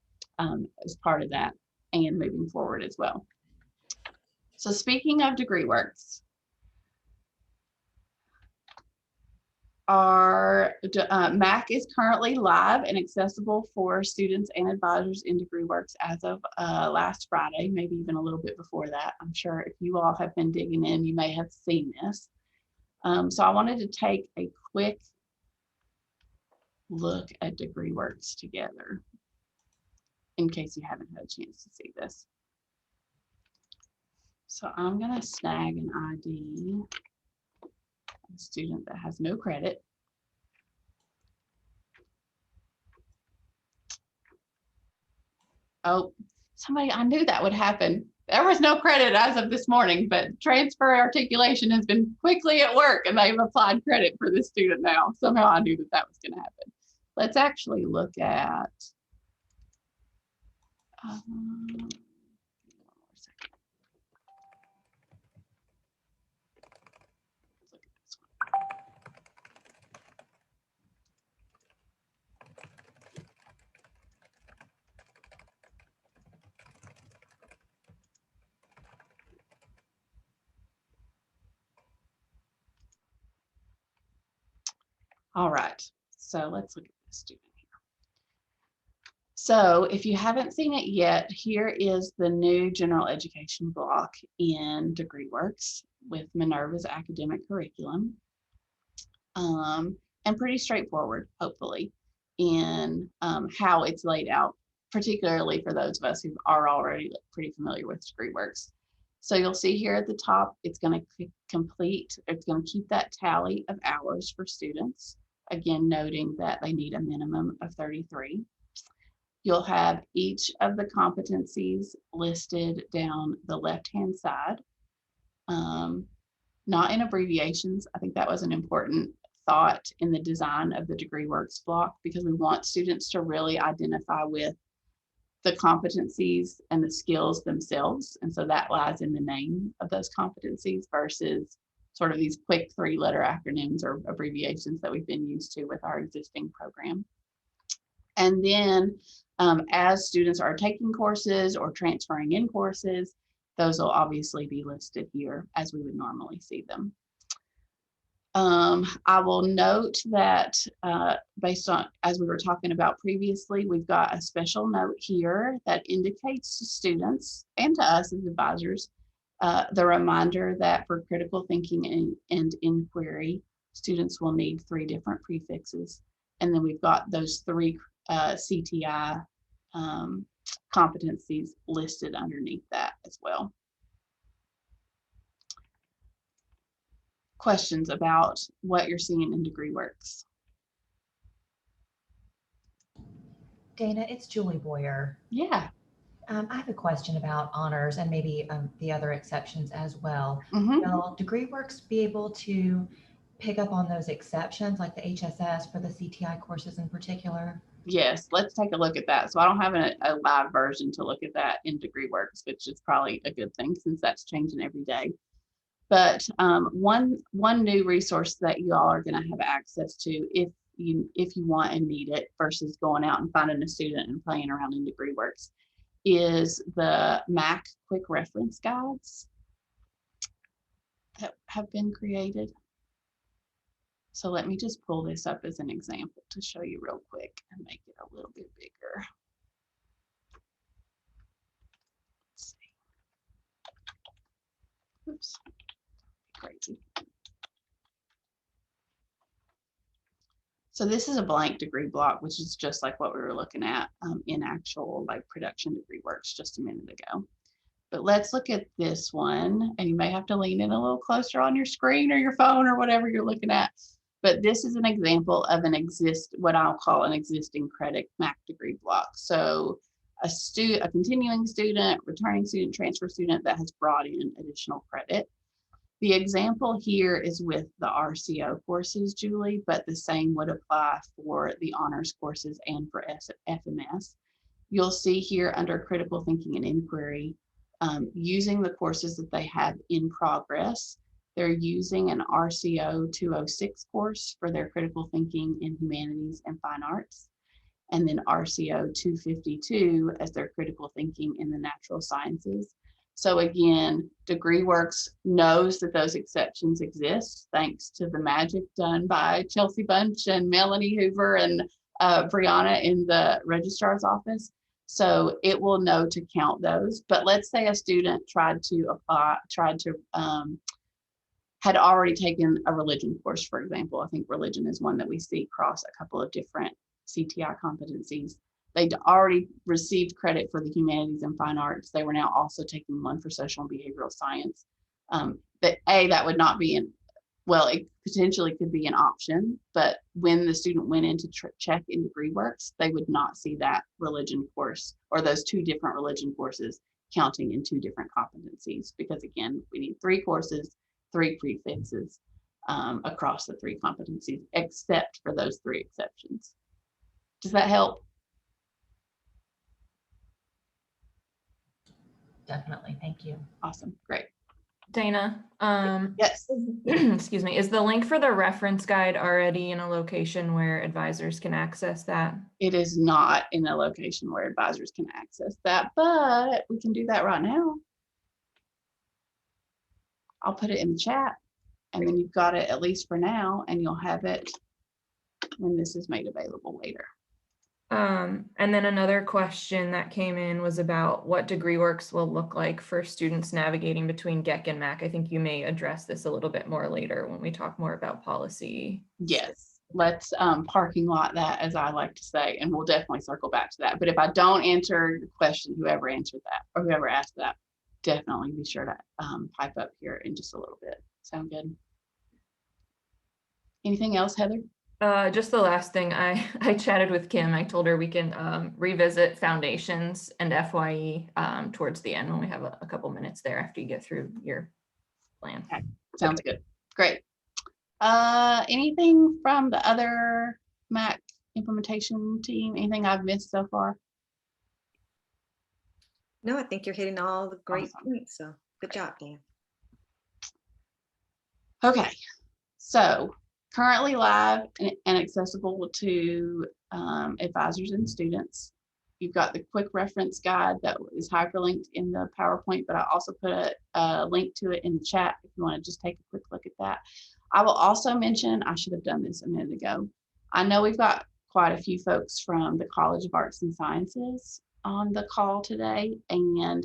as part of that and moving forward as well. So speaking of DegreeWorks, our MAC is currently live and accessible for students and advisors in DegreeWorks as of last Friday, maybe even a little bit before that. I'm sure if you all have been digging in, you may have seen this. So I wanted to take a quick look at DegreeWorks together, in case you haven't had a chance to see this. So I'm going to snag an ID, a student that has no credit. Oh, somebody, I knew that would happen. There was no credit as of this morning, but transfer articulation has been quickly at work and they've applied credit for this student now. Somehow I knew that that was going to happen. Let's actually look at, one more second. Let's look at this one. All right, so let's look at this student here. So if you haven't seen it yet, here is the new general education block in DegreeWorks with Minerva's academic curriculum. And pretty straightforward, hopefully, in how it's laid out, particularly for those of us who are already pretty familiar with DegreeWorks. So you'll see here at the top, it's going to complete, it's going to keep that tally of hours for students. Again, noting that they need a minimum of 33. You'll have each of the competencies listed down the left-hand side, not in abbreviations. I think that was an important thought in the design of the DegreeWorks block, because we want students to really identify with the competencies and the skills themselves. And so that lies in the name of those competencies versus sort of these quick 3-letter acronyms or abbreviations that we've been used to with our existing program. And then as students are taking courses or transferring in courses, those will obviously be listed here as we would normally see them. I will note that based on, as we were talking about previously, we've got a special note here that indicates to students and to us as advisors the reminder that for critical thinking and inquiry, students will need 3 different prefixes. And then we've got those 3 CTI competencies listed underneath that as well. Questions about what you're seeing in DegreeWorks? Dana, it's Julie Boyer. Yeah. I have a question about honors and maybe the other exceptions as well. Mm-hmm. Will DegreeWorks be able to pick up on those exceptions like the HSS for the CTI courses in particular? Yes, let's take a look at that. So I don't have a live version to look at that in DegreeWorks, which is probably a good thing since that's changing every day. But one new resource that you all are going to have access to if you want and need it versus going out and finding a student and playing around in DegreeWorks is the MAC quick reference guides. that have been created. So let me just pull this up as an example to show you real quick and make it a little bit bigger. Let's see. Oops, crazy. So this is a blank degree block, which is just like what we were looking at in actual like production degree works just a minute ago. But let's look at this one, and you may have to lean in a little closer on your screen or your phone or whatever you're looking at. But this is an example of what I'll call an existing credit MAC degree block. So a continuing student, returning student, transfer student that has brought in additional credit. The example here is with the RCO courses, Julie, but the same would apply for the honors courses and for FMS. You'll see here under critical thinking and inquiry, using the courses that they have in progress, they're using an RCO 206 course for their critical thinking in humanities and fine arts, and then RCO 252 as their critical thinking in the natural sciences. So again, DegreeWorks knows that those exceptions exist thanks to the magic done by Chelsea Bunch and Melanie Hoover and Brianna in the registrar's office. So it will know to count those. But let's say a student had already taken a religion course, for example. I think religion is one that we see across a couple of different CTI competencies. They'd already received credit for the humanities and fine arts. They were now also taking one for social and behavioral science. That would not be it potentially could be an option, but when the student went in to check in DegreeWorks, they would not see that religion course or those two different religion courses counting in two different competencies, because again, we need 3 courses, 3 prefixes across the 3 competencies, except for those 3 exceptions. Does that help? Definitely. Thank you. Awesome. Great. Dana, yes. Excuse me. Is the link for the reference guide already in a location where advisors can access that? It is not in a location where advisors can access that, but we can do that right now. I'll put it in the chat, and then you've got it at least for now, and you'll have it when this is made available later. And then another question that came in was about what DegreeWorks will look like for students navigating between GEC and MAC. I think you may address this a little bit more later when we talk more about policy. Yes, let's parking lot that, as I like to say, and we'll definitely circle back to that. But if I don't answer the question, whoever answered that or whoever asked that, definitely be sure to pipe up here in just a little bit. Sound good? Anything else, Heather? Just the last thing, I chatted with Kim. I told her we can revisit foundations and FYE towards the end when we have a couple minutes there after you get through your plan. Okay. Sounds good. Great. Anything from the other MAC implementation team? Anything I've missed so far? No, I think you're hitting all the great Awesome. points. So good job, Dan. Okay. So currently live and accessible to advisors and students. You've got the quick reference guide that is hyperlinked in the PowerPoint, but I also put a link to it in the chat if you want to just take a quick look at that. I will also mention, I should have done this a minute ago. I know we've got quite a few folks from the College of Arts and Sciences on the call today, and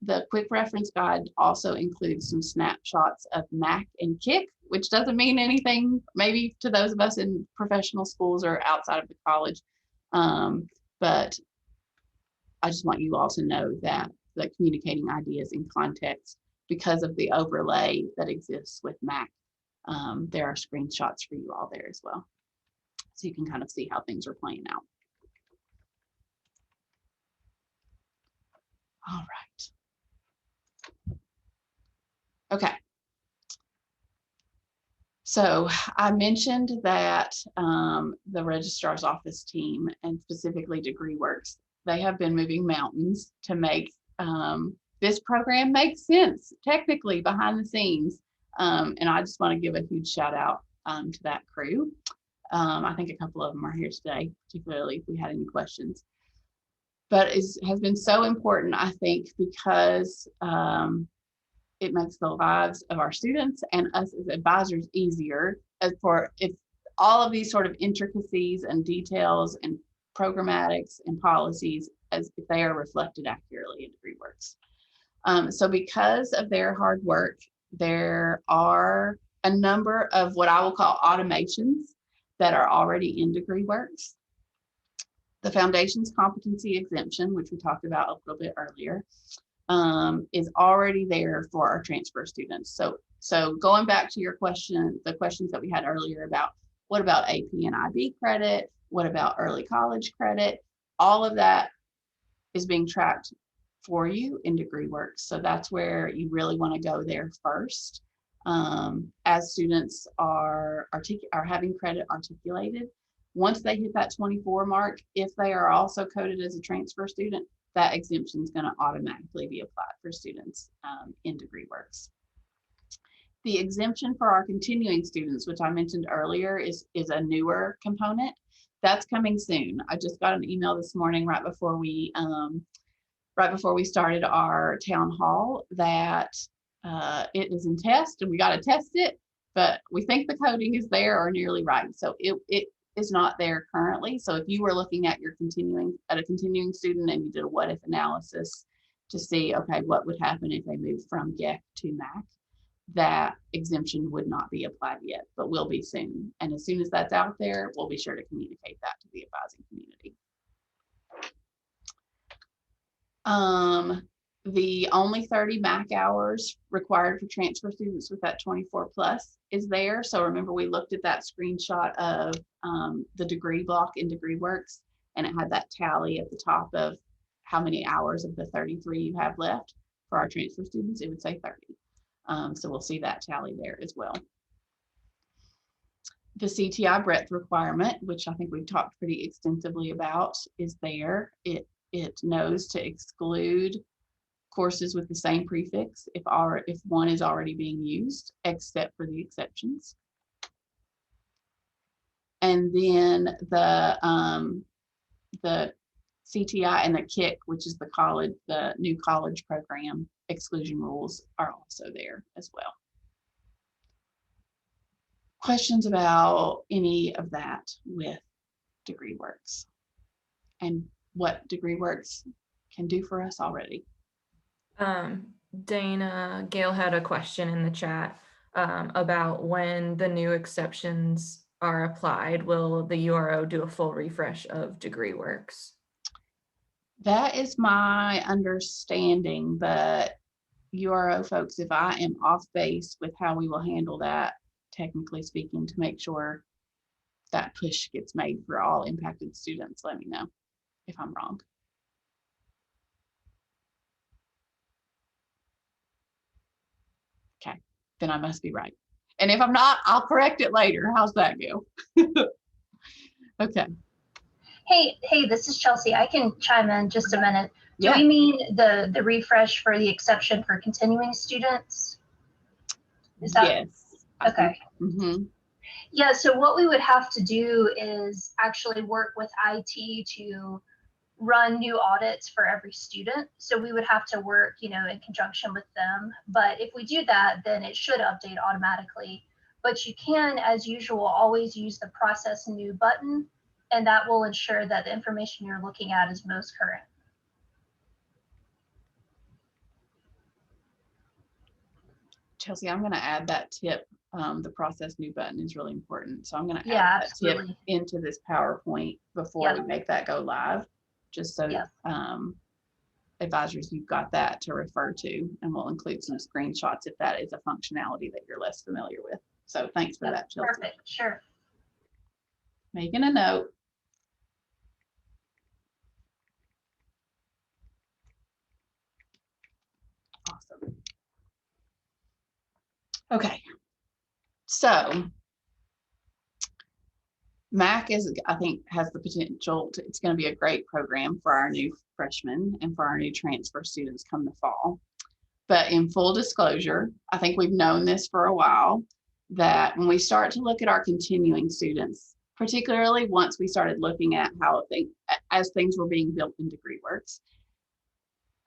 the quick reference guide also includes some snapshots of MAC and KIC, which doesn't mean anything maybe to those of us in professional schools or outside of the college. But I just want you all to know that communicating ideas in context, because of the overlay that exists with MAC, there are screenshots for you all there as well. So you can kind of see how things are playing out. All right. Okay. So I mentioned that the registrar's office team, and specifically DegreeWorks, they have been moving mountains to make this program make sense technically behind the scenes. And I just want to give a huge shout out to that crew. I think a couple of them are here today, particularly if we had any questions. But it has been so important, I think, because it makes the lives of our students and us as advisors easier as for if all of these sort of intricacies and details and programmatics and policies as if they are reflected accurately in DegreeWorks. So because of their hard work, there are a number of what I will call automations that are already in DegreeWorks. The Foundations Competency Exemption, which we talked about a little bit earlier, is already there for our transfer students. So going back to your question, the questions that we had earlier about what about AP and IB credit? What about early college credit? All of that is being tracked for you in DegreeWorks. So that's where you really want to go there first. As students are having credit articulated, once they hit that 24 mark, if they are also coded as a transfer student, that exemption is going to automatically be applied for students in DegreeWorks. The exemption for our continuing students, which I mentioned earlier, is a newer component. That's coming soon. I just got an email this morning right before we started our town hall that it is in test and we got to test it, but we think the coding is there or nearly right. So it is not there currently. So if you were looking at a continuing student and you did a what if analysis to see, okay, what would happen if they moved from GEC to MAC, that exemption would not be applied yet, but will be soon. And as soon as that's out there, we'll be sure to communicate that to the advising community. The only 30 MAC hours required for transfer students with that 24 plus is there. So remember, we looked at that screenshot of the degree block in DegreeWorks, and it had that tally at the top of how many hours of the 33 you have left. For our transfer students, it would say 30. So we'll see that tally there as well. The CTI breadth requirement, which I think we've talked pretty extensively about, is there. It knows to exclude courses with the same prefix if one is already being used, except for the exceptions. And then the CTI and the KIC, which is the new college program exclusion rules, are also there as well. Questions about any of that with DegreeWorks and what DegreeWorks can do for us already? Dana, Gail had a question in the chat about when the new exceptions are applied. Will the URO do a full refresh of DegreeWorks? That is my understanding, but URO folks, if I am off base with how we will handle that, technically speaking, to make sure that push gets made for all impacted students, let me know if I'm wrong. Okay, then I must be right. And if I'm not, I'll correct it later. How's that go? Okay. Hey, this is Chelsea. I can chime in just a minute. Do Yeah. we mean the refresh for the exception for continuing students? Is that? Yes. Okay. Mm-hmm. Yeah, so what we would have to do is actually work with IT to run new audits for every student. So we would have to work, in conjunction with them. But if we do that, then it should update automatically. But you can, as usual, always use the process new button, and that will ensure that the information you're looking at is most current. Chelsea, I'm going to add that tip. The process new button is really important. So I'm going to Yeah, add that tip into this PowerPoint before we make that go live, just so advisors, you've got that to refer to, and we'll include some screenshots if that is a functionality that you're less familiar with. So thanks for that, Chelsea. Perfect, sure. Making a note. Awesome. Okay, so MAC I think has the potential it's going to be a great program for our new freshmen and for our new transfer students come the fall. But in full disclosure, I think we've known this for a while, that when we start to look at our continuing students, particularly once we started looking at how as things were being built in DegreeWorks,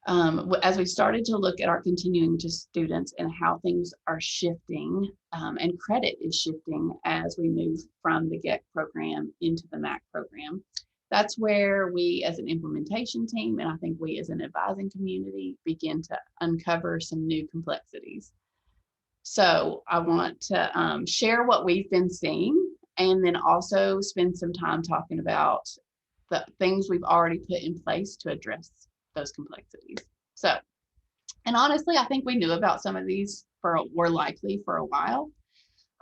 As we started to look at our continuing to students and how things are shifting, and credit is shifting as we move from the GEC program into the MAC program, that's where we as an implementation team, and I think we as an advising community, begin to uncover some new complexities. So I want to share what we've been seeing, and then also spend some time talking about the things we've already put in place to address those complexities. So, and honestly, I think we knew about some of these were likely for a while,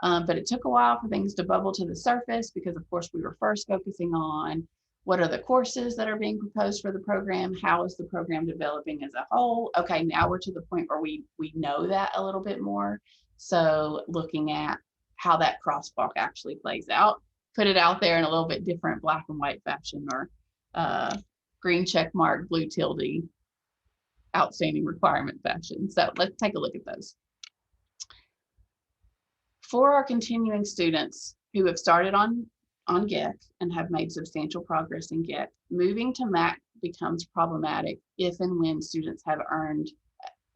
but it took a while for things to bubble to the surface because, of course, we were first focusing on what are the courses that are being proposed for the program, how is the program developing as a whole. Okay, now we're to the point where we know that a little bit more. So looking at how that crosswalk actually plays out, put it out there in a little bit different black and white fashion, or green check mark, blue tilde, outstanding requirement fashion. So let's take a look at those. For our continuing students who have started on GEC and have made substantial progress in GEC, moving to MAC becomes problematic if and when students have earned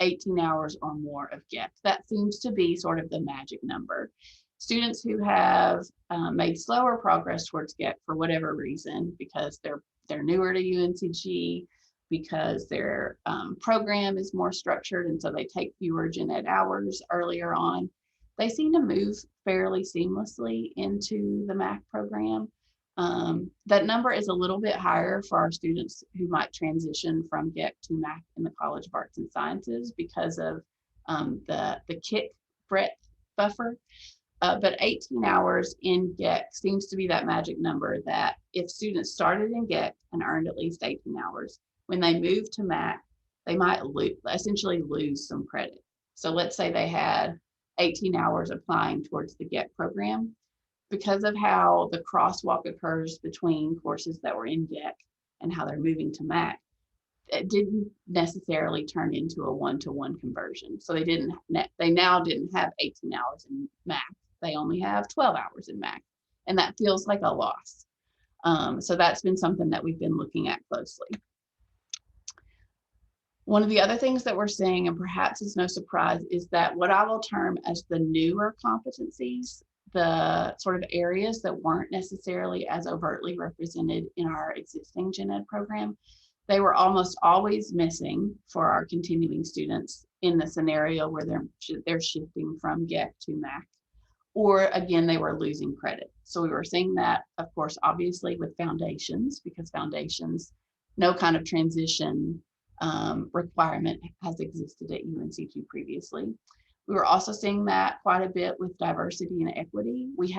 18 hours or more of GEC. That seems to be sort of the magic number. Students who have made slower progress towards GEC for whatever reason, because they're newer to UNCG, because their program is more structured and so they take fewer gen ed hours earlier on, they seem to move fairly seamlessly into the MAC program. That number is a little bit higher for our students who might transition from GEC to MAC in the College of Arts and Sciences because of the kick breadth buffer. But 18 hours in GEC seems to be that magic number that if students started in GEC and earned at least 18 hours, when they move to MAC, they might essentially lose some credit. So let's say they had 18 hours applying towards the GEC program. Because of how the crosswalk occurs between courses that were in GEC and how they're moving to MAC, it didn't necessarily turn into a one-to-one conversion. So they now didn't have 18 hours in MAC. They only have 12 hours in MAC, and that feels like a loss. So that's been something that we've been looking at closely. One of the other things that we're seeing, and perhaps it's no surprise, is that what I will term as the newer competencies, the sort of areas that weren't necessarily as overtly represented in our existing gen ed program, they were almost always missing for our continuing students in the scenario where they're shifting from GEC to MAC, or again, they were losing credit. So we were seeing that, of course, obviously with foundations, because foundations, no kind of transition requirement has existed at UNCG previously. We were also seeing that quite a bit with diversity and equity. We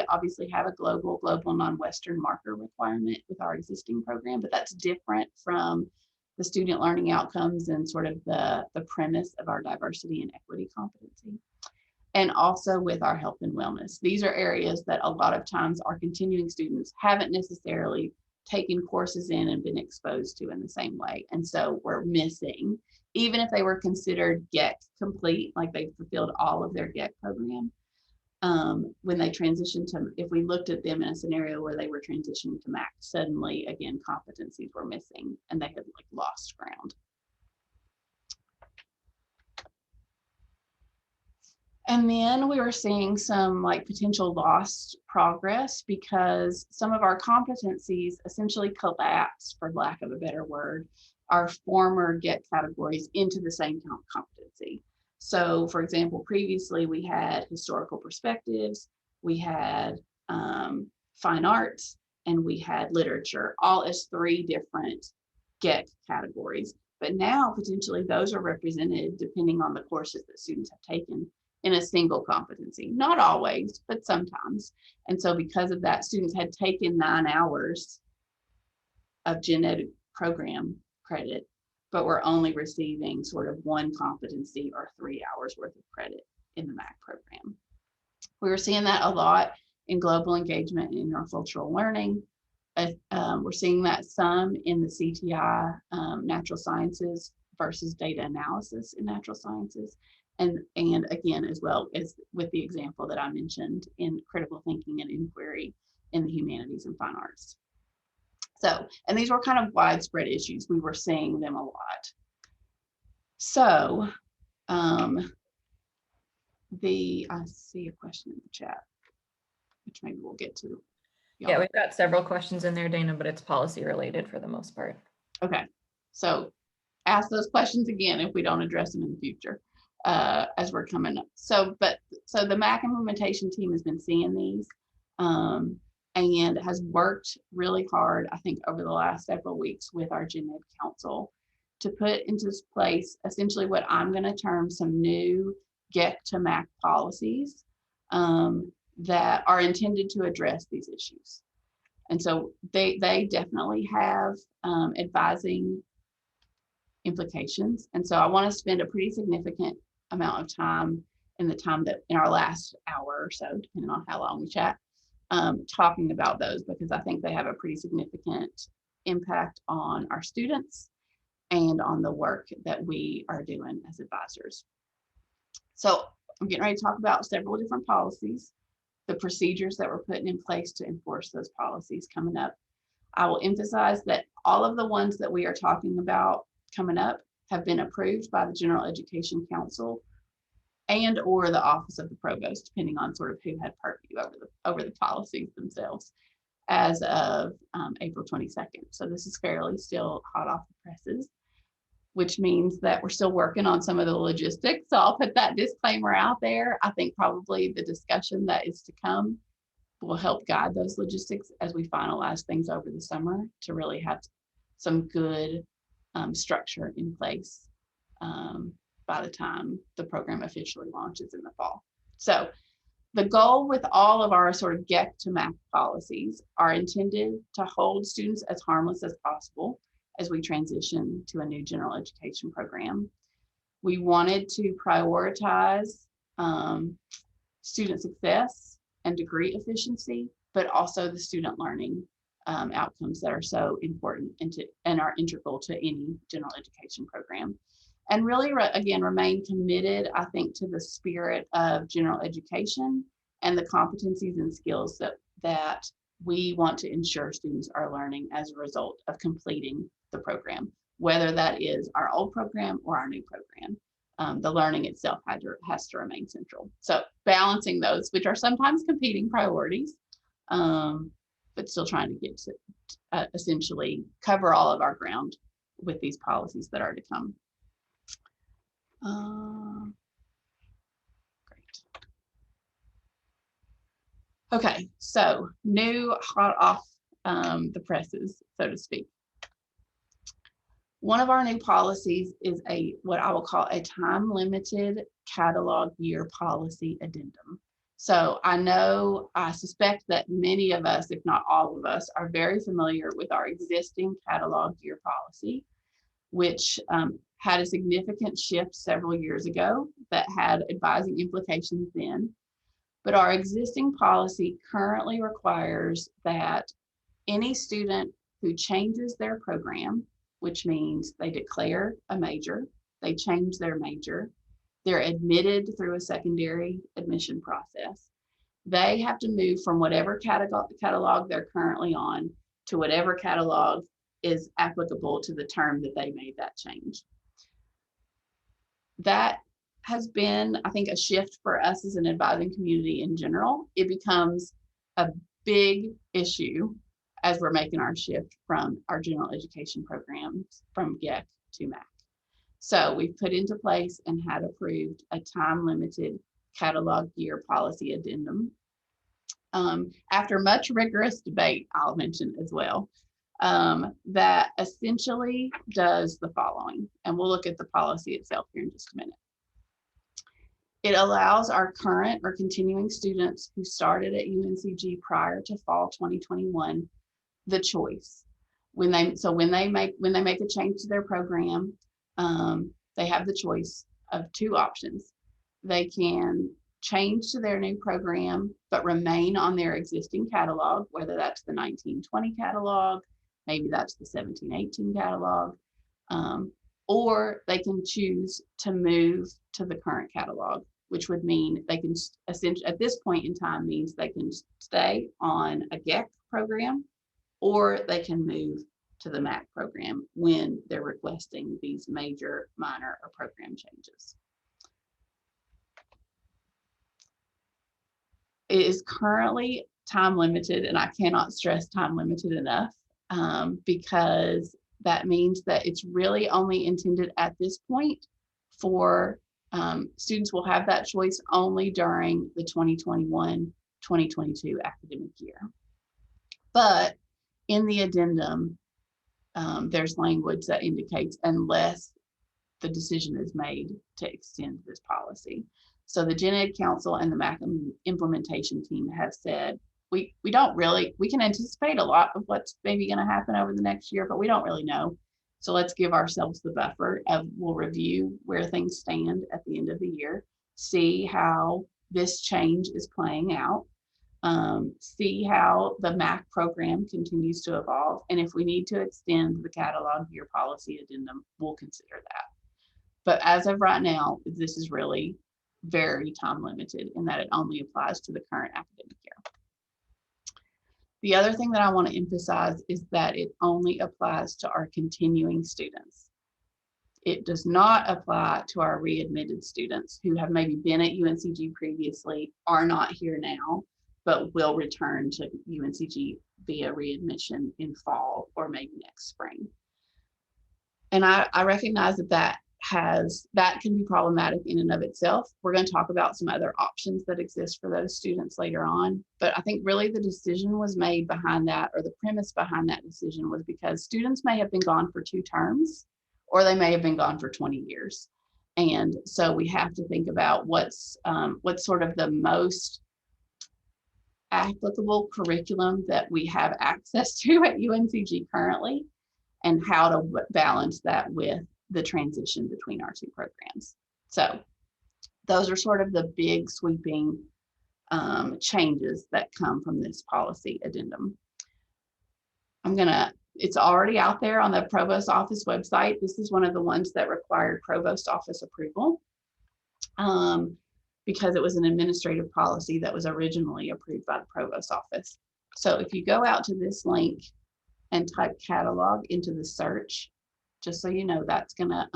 obviously have a global non-Western marker requirement with our existing program, but that's different from the student learning outcomes and sort of the premise of our diversity and equity competency. And also with our health and wellness. These are areas that a lot of times our continuing students haven't necessarily taken courses in and been exposed to in the same way. And so we're missing, even if they were considered GEC complete, like they fulfilled all of their GEC program, when they transitioned to, if we looked at them in a scenario where they were transitioning to MAC, suddenly, again, competencies were missing and they had like lost ground. And then we were seeing some like potential lost progress because some of our competencies essentially collapsed, for lack of a better word, our former GEC categories into the same competency. So for example, previously we had historical perspectives, we had fine arts, and we had literature, all as 3 different GEC categories. But now potentially those are represented depending on the courses that students have taken in a single competency, not always, but sometimes. And so because of that, students had taken 9 hours of gen ed program credit, but were only receiving sort of 1 competency or 3 hours worth of credit in the MAC program. We were seeing that a lot in global engagement and intercultural learning. We're seeing that some in the CTI natural sciences versus data analysis in natural sciences. And again, as well as with the example that I mentioned in critical thinking and inquiry in the humanities and fine arts. So, and these were kind of widespread issues. We were seeing them a lot. So, I see a question in the chat, which maybe we'll get to. Yeah, we've got several questions in there, Dana, but it's policy related for the most part. Okay, so ask those questions again if we don't address them in the future as we're coming up. So the MAC implementation team has been seeing these and has worked really hard, I think, over the last several weeks with our Gen Ed Council to put into place essentially what I'm going to term some new GEC to MAC policies that are intended to address these issues. And so they definitely have advising implications. And so I want to spend a pretty significant amount of time in our last hour or so, depending on how long we chat, talking about those, because I think they have a pretty significant impact on our students and on the work that we are doing as advisors. So I'm getting ready to talk about several different policies, the procedures that we're putting in place to enforce those policies coming up. I will emphasize that all of the ones that we are talking about coming up have been approved by the General Education Council and or the Office of the Provost, depending on sort of who had purview over the policies themselves as of April 22nd. So this is fairly still hot off the presses, which means that we're still working on some of the logistics. So I'll put that disclaimer out there. I think probably the discussion that is to come will help guide those logistics as we finalize things over the summer to really have some good structure in place by the time the program officially launches in the fall. So the goal with all of our sort of GEC to MAC policies are intended to hold students as harmless as possible as we transition to a new general education program. We wanted to prioritize student success and degree efficiency, but also the student learning outcomes that are so important and are integral to any general education program. And really, again, remain committed, I think, to the spirit of general education and the competencies and skills that we want to ensure students are learning as a result of completing the program, whether that is our old program or our new program. The learning itself has to remain central. So balancing those, which are sometimes competing priorities, but still trying to get to essentially cover all of our ground with these policies that are to come. Great. Okay, so new, hot off the presses, so to speak. One of our new policies is what I will call a time-limited catalog year policy addendum. So I suspect that many of us, if not all of us, are very familiar with our existing catalog year policy, which had a significant shift several years ago that had advising implications then. But our existing policy currently requires that any student who changes their program, which means they declare a major, they change their major, they're admitted through a secondary admission process, they have to move from whatever catalog they're currently on to whatever catalog is applicable to the term that they made that change. That has been, I think, a shift for us as an advising community in general. It becomes a big issue as we're making our shift from our general education programs from GEC to MAC. So we've put into place and had approved a time-limited catalog year policy addendum. After much rigorous debate, I'll mention as well, that essentially does the following, and we'll look at the policy itself here in just a minute. It allows our current or continuing students who started at UNCG prior to fall 2021 the choice. When they make a change to their program, they have the choice of two options. They can change to their new program, but remain on their existing catalog, whether that's the 1920 catalog, maybe that's the 1718 catalog, or they can choose to move to the current catalog, which would mean they can essentially, at this point in time, means they can stay on a GEC program or they can move to the MAC program when they're requesting these major, minor, or program changes. It is currently time limited, and I cannot stress time limited enough, because that means that it's really only intended at this point for students will have that choice only during the 2021-2022 academic year. But in the addendum, there's language that indicates unless the decision is made to extend this policy. So the Gen Ed Council and the MAC implementation team have said, we don't really, we can anticipate a lot of what's maybe going to happen over the next year, but we don't really know. So let's give ourselves the buffer of, we'll review where things stand at the end of the year, see how this change is playing out, see how the MAC program continues to evolve. And if we need to extend the catalog year policy addendum, we'll consider that. But as of right now, this is really very time limited in that it only applies to the current academic year. The other thing that I want to emphasize is that it only applies to our continuing students. It does not apply to our readmitted students who have maybe been at UNCG previously, are not here now, but will return to UNCG via readmission in fall or maybe next spring. And I recognize that that can be problematic in and of itself. We're going to talk about some other options that exist for those students later on. But I think really the decision was made behind that, or the premise behind that decision was because students may have been gone for 2 terms, or they may have been gone for 20 years. And so we have to think about what's sort of the most applicable curriculum that we have access to at UNCG currently, and how to balance that with the transition between our 2 programs. So those are sort of the big sweeping changes that come from this policy addendum. It's already out there on the Provost Office website. This is one of the ones that required Provost Office approval because it was an administrative policy that was originally approved by the Provost Office. So if you go out to this link and type catalog into the search, just so you know, that's going to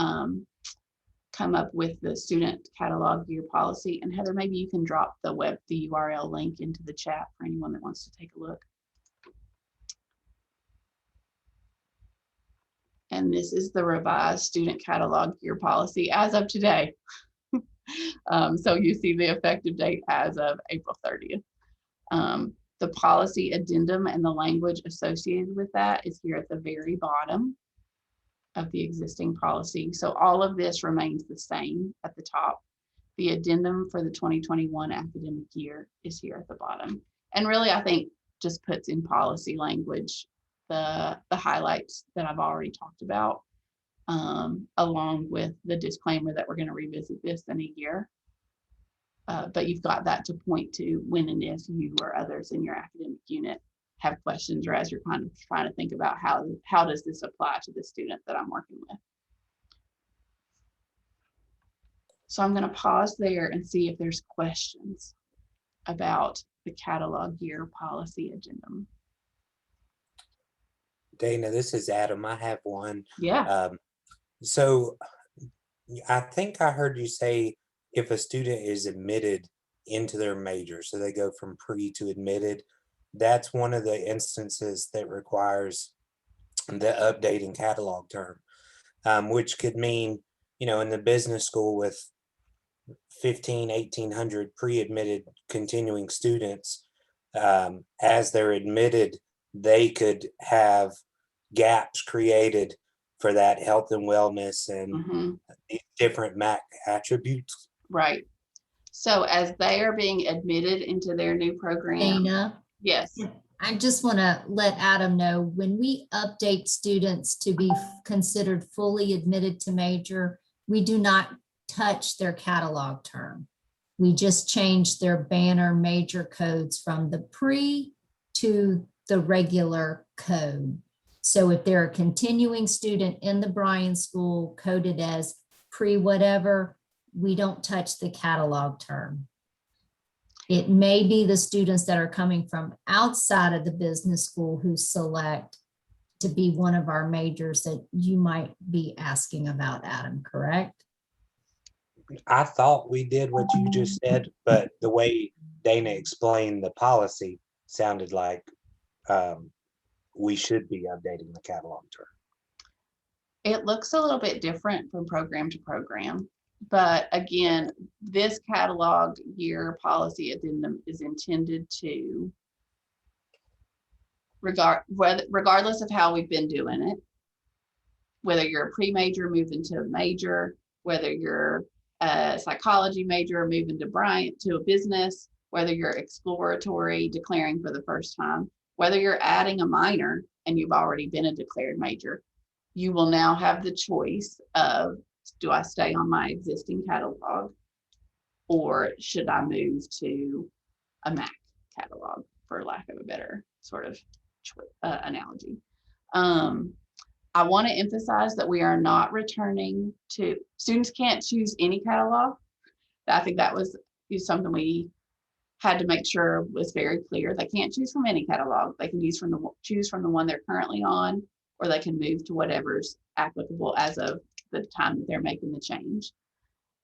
come up with the student catalog year policy. And Heather, maybe you can drop the URL link into the chat for anyone that wants to take a look. And this is the revised student catalog year policy as of today. So you see the effective date as of April 30th. The policy addendum and the language associated with that is here at the very bottom of the existing policy. So all of this remains the same at the top. The addendum for the 2021 academic year is here at the bottom. And really, I think just puts in policy language the highlights that I've already talked about, along with the disclaimer that we're going to revisit this in a year. But you've got that to point to when and if you or others in your academic unit have questions, or as you're kind of trying to think about how does this apply to the student that I'm working with. So I'm going to pause there and see if there's questions about the catalog year policy addendum. Dana, this is Adam. I have one. Yeah. So I think I heard you say if a student is admitted into their major, so they go from pre to admitted, that's one of the instances that requires the updating catalog term, which could mean, in the business school with 1,800 pre-admitted continuing students, as they're admitted, they could have gaps created for that health and wellness and different MAC attributes. Right. So as they are being admitted into their new program. Dana? Yes. I just want to let Adam know, when we update students to be considered fully admitted to major, we do not touch their catalog term. We just change their banner major codes from the pre to the regular code. So if they're a continuing student in the Bryan School coded as pre whatever, we don't touch the catalog term. It may be the students that are coming from outside of the business school who select to be one of our majors that you might be asking about, Adam, correct? I thought we did what you just said, but the way Dana explained the policy sounded like we should be updating the catalog term. It looks a little bit different from program to program. But again, this catalog year policy addendum is intended to, regardless of how we've been doing it, whether you're a pre-major moving to a major, whether you're a psychology major moving to Bryant to a business, whether you're exploratory declaring for the first time, whether you're adding a minor and you've already been a declared major, you will now have the choice of, do I stay on my existing catalog or should I move to a MAC catalog, for lack of a better sort of analogy. I want to emphasize that we are not returning to, students can't choose any catalog. I think that was something we had to make sure was very clear. They can't choose from any catalog. They can choose from the one they're currently on, or they can move to whatever's applicable as of the time that they're making the change.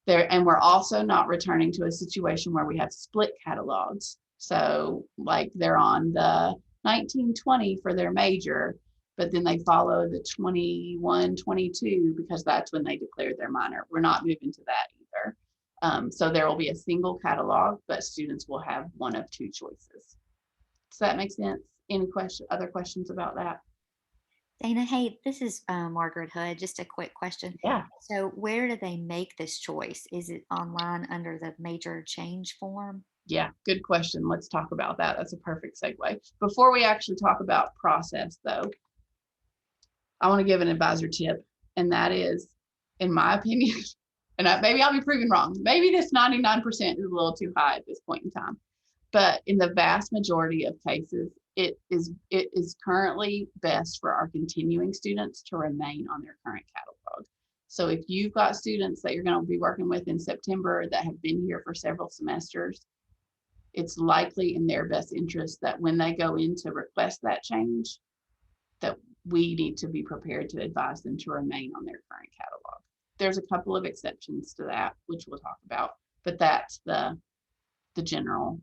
And we're also not returning to a situation where we have split catalogs. So like they're on the 1920 for their major, but then they follow the 21-22 because that's when they declared their minor. We're not moving to that either. So there will be a single catalog, but students will have one of two choices. Does that make sense? Any other questions about that? Dana, hey, this is Margaret Hood. Just a quick question. Yeah. So where do they make this choice? Is it online under the major change form? Yeah, good question. Let's talk about that. That's a perfect segue. Before we actually talk about process though, I want to give an advisor tip, and that is, in my opinion, and maybe I'll be proven wrong. Maybe this 99% is a little too high at this point in time, but in the vast majority of cases, it is currently best for our continuing students to remain on their current catalog. So if you've got students that you're going to be working with in September that have been here for several semesters, it's likely in their best interest that when they go in to request that change, that we need to be prepared to advise them to remain on their current catalog. There's a couple of exceptions to that, which we'll talk about, but that's the general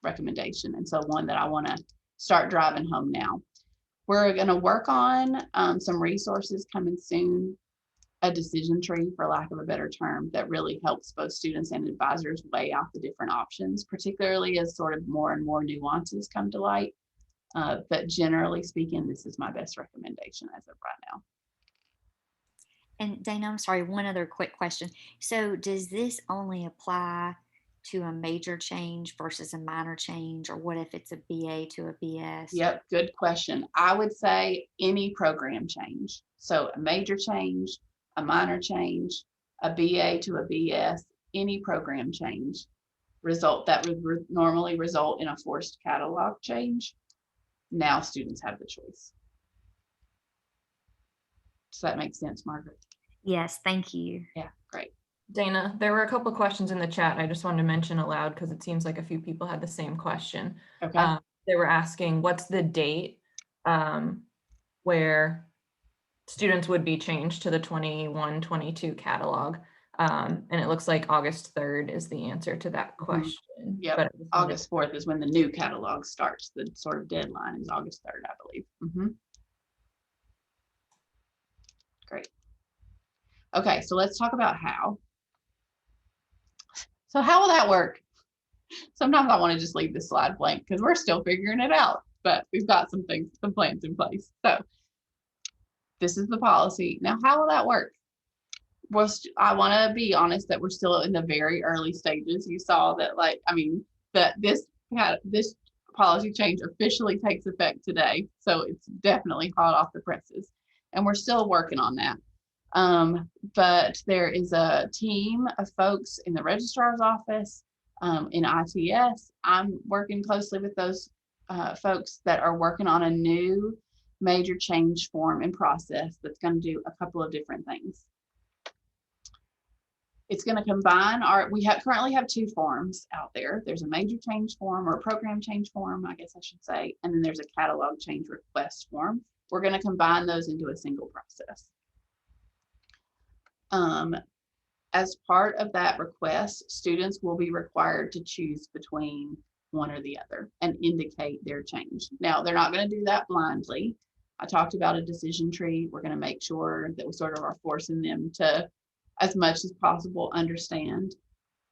recommendation. And so one that I want to start driving home now. We're going to work on some resources coming soon, a decision tree, for lack of a better term, that really helps both students and advisors weigh out the different options, particularly as sort of more and more nuances come to light. But generally speaking, this is my best recommendation as of right now. And Dana, I'm sorry, one other quick question. So does this only apply to a major change versus a minor change, or what if it's a BA to a BS? Yep, good question. I would say any program change. So a major change, a minor change, a BA to a BS, any program change that would normally result in a forced catalog change. Now students have the choice. Does that make sense, Margaret? Yes, thank you. Yeah, great. Dana, there were a couple of questions in the chat I just wanted to mention aloud because it seems like a few people had the same question. Okay. They were asking, what's the date where students would be changed to the 21-22 catalog? And it looks like August 3rd is the answer to that question. Yeah, but August 4th is when the new catalog starts. The sort of deadline is August 3rd, I believe. Great. Okay, so let's talk about how. So how will that work? Sometimes I want to just leave this slide blank because we're still figuring it out, but we've got some plans in place. So this is the policy. Now, how will that work? Well, I want to be honest that we're still in the very early stages. You saw that, that this policy change officially takes effect today. So it's definitely hot off the presses, and we're still working on that. But there is a team of folks in the registrar's office, in ITS. I'm working closely with those folks that are working on a new major change form and process that's going to do a couple of different things. It's going to combine we currently have two forms out there. There's a major change form, or a program change form, I guess I should say, and then there's a catalog change request form. We're going to combine those into a single process. As part of that request, students will be required to choose between one or the other and indicate their change. Now, they're not going to do that blindly. I talked about a decision tree. We're going to make sure that we sort of are forcing them to, as much as possible, understand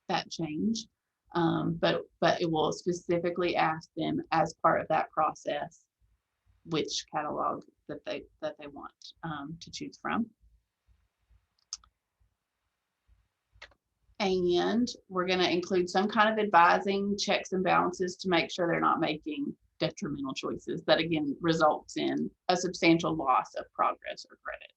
that change. But it will specifically ask them as part of that process which catalog that they want to choose from. And we're going to include some kind of advising, checks and balances to make sure they're not making detrimental choices that again results in a substantial loss of progress or credit.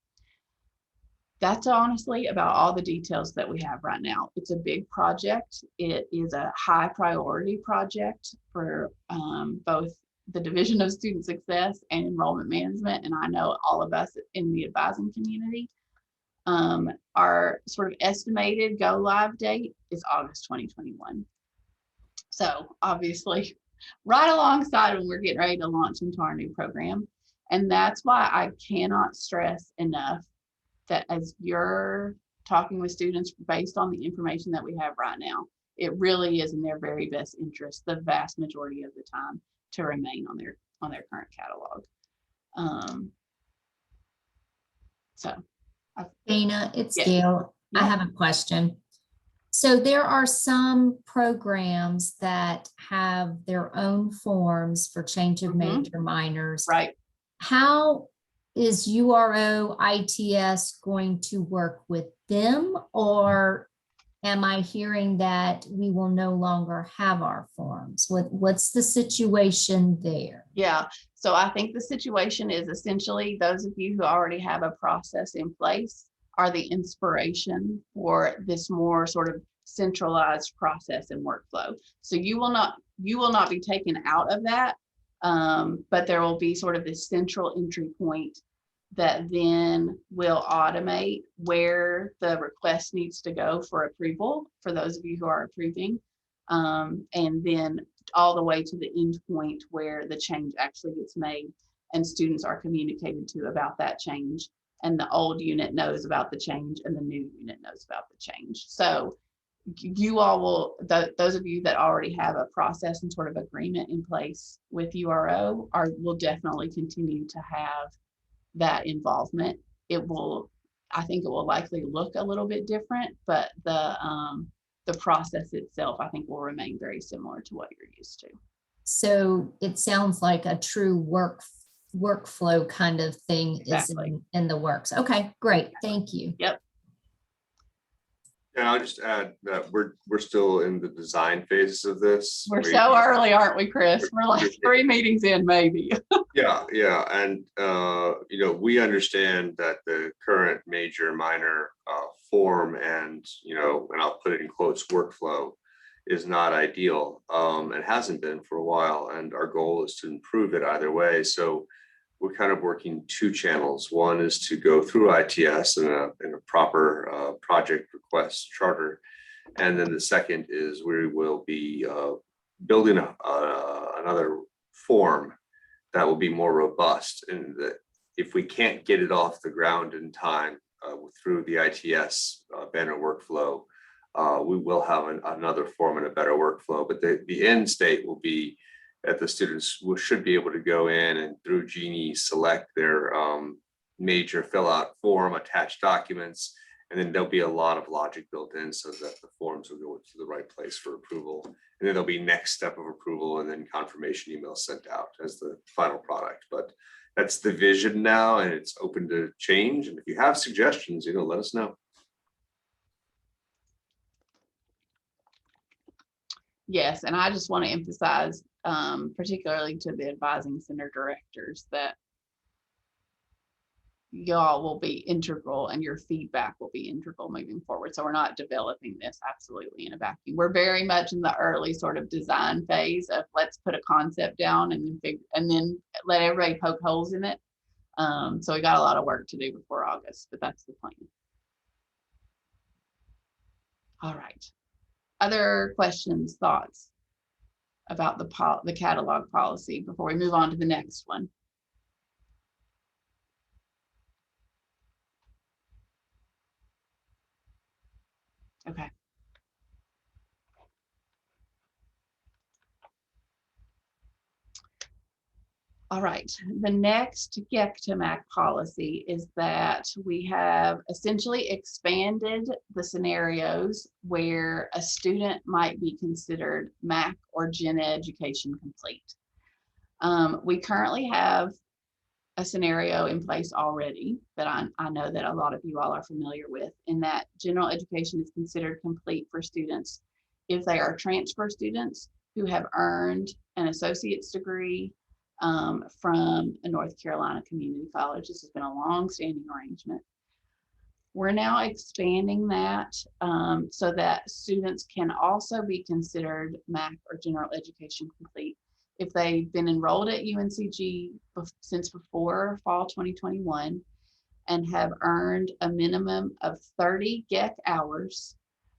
That's honestly about all the details that we have right now. It's a big project. It is a high priority project for both the Division of Student Success and Enrollment Management, and I know all of us in the advising community. Our sort of estimated go live date is August 2021. So obviously right alongside when we're getting ready to launch into our new program. And that's why I cannot stress enough that as you're talking with students based on the information that we have right now, it really is in their very best interest, the vast majority of the time, to remain on their current catalog. Dana, it's Yeah. Gail. Yeah. I have a question. So there are some programs that have their own forms for change of major minors. Right. How is URO ITS going to work with them, or am I hearing that we will no longer have our forms? What's the situation there? Yeah, so I think the situation is essentially those of you who already have a process in place are the inspiration for this more sort of centralized process and workflow. So you will not be taken out of that, but there will be sort of this central entry point that then will automate where the request needs to go for approval for those of you who are approving, and then all the way to the end point where the change actually gets made and students are communicated to about that change, and the old unit knows about the change and the new unit knows about the change. So you all will, those of you that already have a process and sort of agreement in place with URO will definitely continue to have that involvement. I think it will likely look a little bit different, but the process itself, I think, will remain very similar to what you're used to. So it sounds like a true workflow kind of thing. Exactly. Is in the works. Okay, great. Thank you. Yep. And I'll just add that we're still in the design phases of this. We're so early, aren't we, Chris? We're like 3 meetings in, maybe. Yeah. And, we understand that the current major minor form and I'll put it in quotes, workflow is not ideal and hasn't been for a while. And our goal is to improve it either way. So we're kind of working two channels. One is to go through ITS in a proper project request charter. And then the second is we will be building another form that will be more robust. And that if we can't get it off the ground in time through the ITS banner workflow, we will have another form and a better workflow. But the end state will be that the students should be able to go in and through Genie select their major fill out form, attach documents, and then there'll be a lot of logic built in so that the forms will go to the right place for approval. And then there'll be next step of approval and then confirmation email sent out as the final product. But that's the vision now, and it's open to change. And if you have suggestions, let us know. Yes, and I just want to emphasize, particularly to the advising center directors, that y'all will be integral and your feedback will be integral moving forward. So we're not developing this absolutely in a vacuum. We're very much in the early sort of design phase of let's put a concept down and then let everybody poke holes in it. So we got a lot of work to do before August, but that's the plan. All right. Other questions, thoughts about the catalog policy before we move on to the next one? Okay. All right, the next GEC to MAC policy is that we have essentially expanded the scenarios where a student might be considered MAC or Gen Ed education complete. We currently have a scenario in place already that I know that a lot of you all are familiar with, in that general education is considered complete for students if they are transfer students who have earned an associate's degree from a North Carolina community college. This has been a long-standing arrangement. We're now expanding that so that students can also be considered MAC or general education complete if they've been enrolled at UNCG since before fall 2021 and have earned a minimum of 30 GEC hours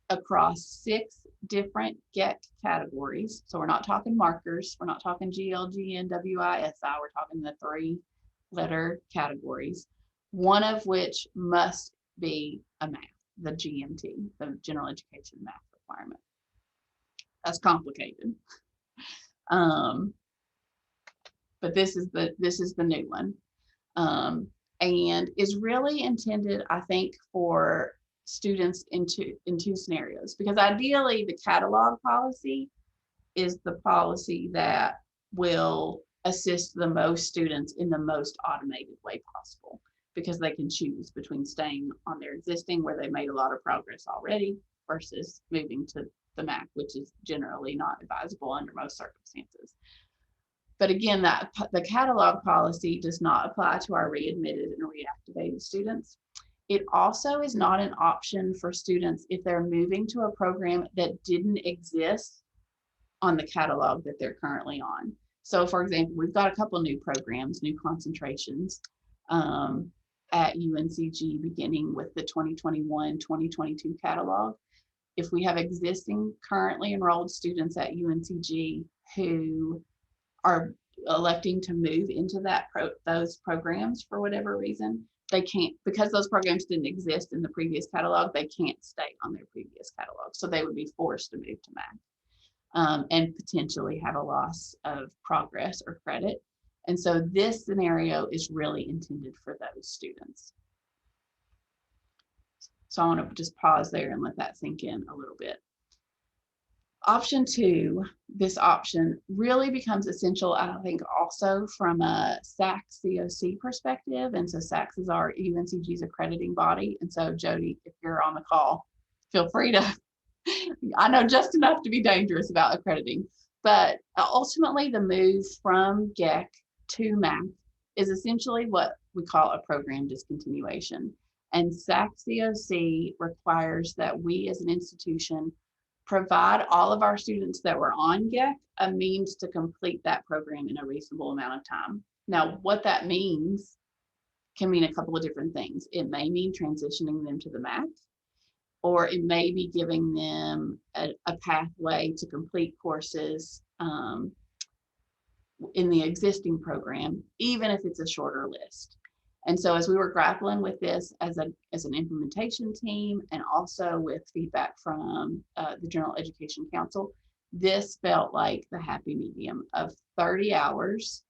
across 6 different GEC categories. So we're not talking markers, we're not talking GLG, NWI, SI, we're talking the 3-letter categories, one of which must be a math, the GMT, the general education math requirement. That's complicated. But this is the new one. And is really intended, I think, for students in two scenarios, because ideally the catalog policy is the policy that will assist the most students in the most automated way possible, because they can choose between staying on their existing where they made a lot of progress already versus moving to the MAC, which is generally not advisable under most circumstances. But again, the catalog policy does not apply to our readmitted and reactivated students. It also is not an option for students if they're moving to a program that didn't exist on the catalog that they're currently on. So for example, we've got a couple new programs, new concentrations at UNCG beginning with the 2021-2022 catalog. If we have existing currently enrolled students at UNCG who are electing to move into those programs for whatever reason, they can't, because those programs didn't exist in the previous catalog, they can't stay on their previous catalog. So they would be forced to move to MAC and potentially have a loss of progress or credit. And so this scenario is really intended for those students. So I want to just pause there and let that sink in a little bit. Option 2, this option really becomes essential, I think, also from a SAC COC perspective. And so SAC is our UNCG's accrediting body. And so Jody, if you're on the call, feel free to, I know just enough to be dangerous about accrediting, but ultimately the move from GEC to MAC is essentially what we call a program discontinuation. And SAC COC requires that we as an institution provide all of our students that were on GEC a means to complete that program in a reasonable amount of time. Now, what that means can mean a couple of different things. It may mean transitioning them to the MAC, or it may be giving them a pathway to complete courses in the existing program, even if it's a shorter list. And so as we were grappling with this as an implementation team, and also with feedback from the General Education Council, this felt like the happy medium of 30 hours,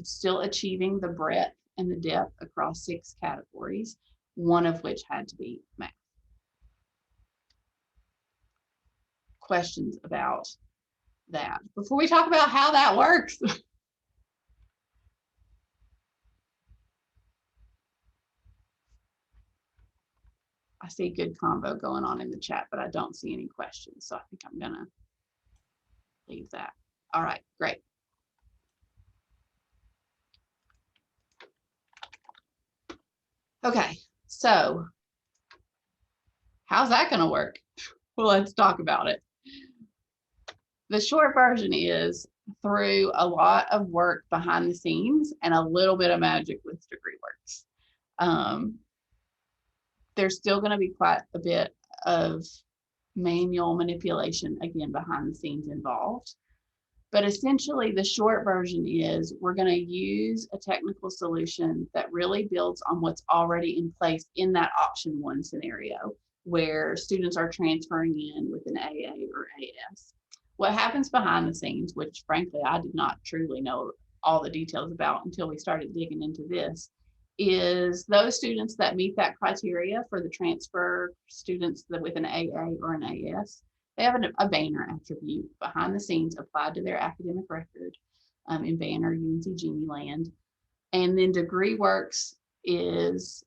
still achieving the breadth and the depth across 6 categories, one of which had to be math. Questions about that before we talk about how that works? I see good combo going on in the chat, but I don't see any questions. So I think I'm gonna leave that. All right, great. Okay, so how's that gonna work? Well, let's talk about it. The short version is, through a lot of work behind the scenes and a little bit of magic with DegreeWorks, there's still going to be quite a bit of manual manipulation, again, behind the scenes involved. But essentially, the short version is we're going to use a technical solution that really builds on what's already in place in that option 1 scenario, where students are transferring in with an AA or AS. What happens behind the scenes, which frankly, I did not truly know all the details about until we started digging into this, is those students that meet that criteria for the transfer students that with an AA or an AS, they have a banner attribute behind the scenes applied to their academic record in Banner, UNC Genie Land. And then DegreeWorks is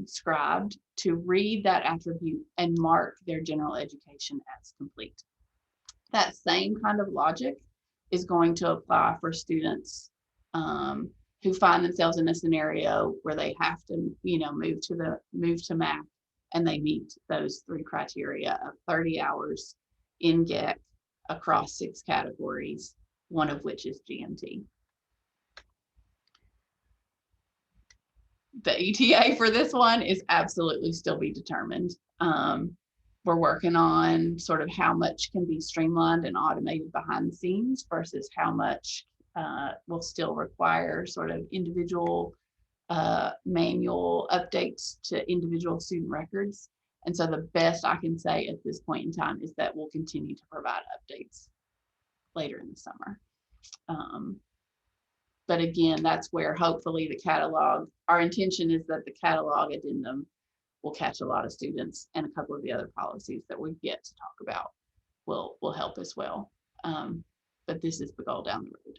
scribed to read that attribute and mark their general education as complete. That same kind of logic is going to apply for students who find themselves in a scenario where they have to, move to MAC, and they meet those 3 criteria of 30 hours in GEC across 6 categories, one of which is GMT. The ETA for this one is absolutely still be determined. We're working on sort of how much can be streamlined and automated behind the scenes versus how much will still require sort of individual manual updates to individual student records. And so the best I can say at this point in time is that we'll continue to provide updates later in the summer. But again, that's where hopefully the catalog, our intention is that the catalog addendum will catch a lot of students, and a couple of the other policies that we get to talk about will help as well. But this is the goal down the road.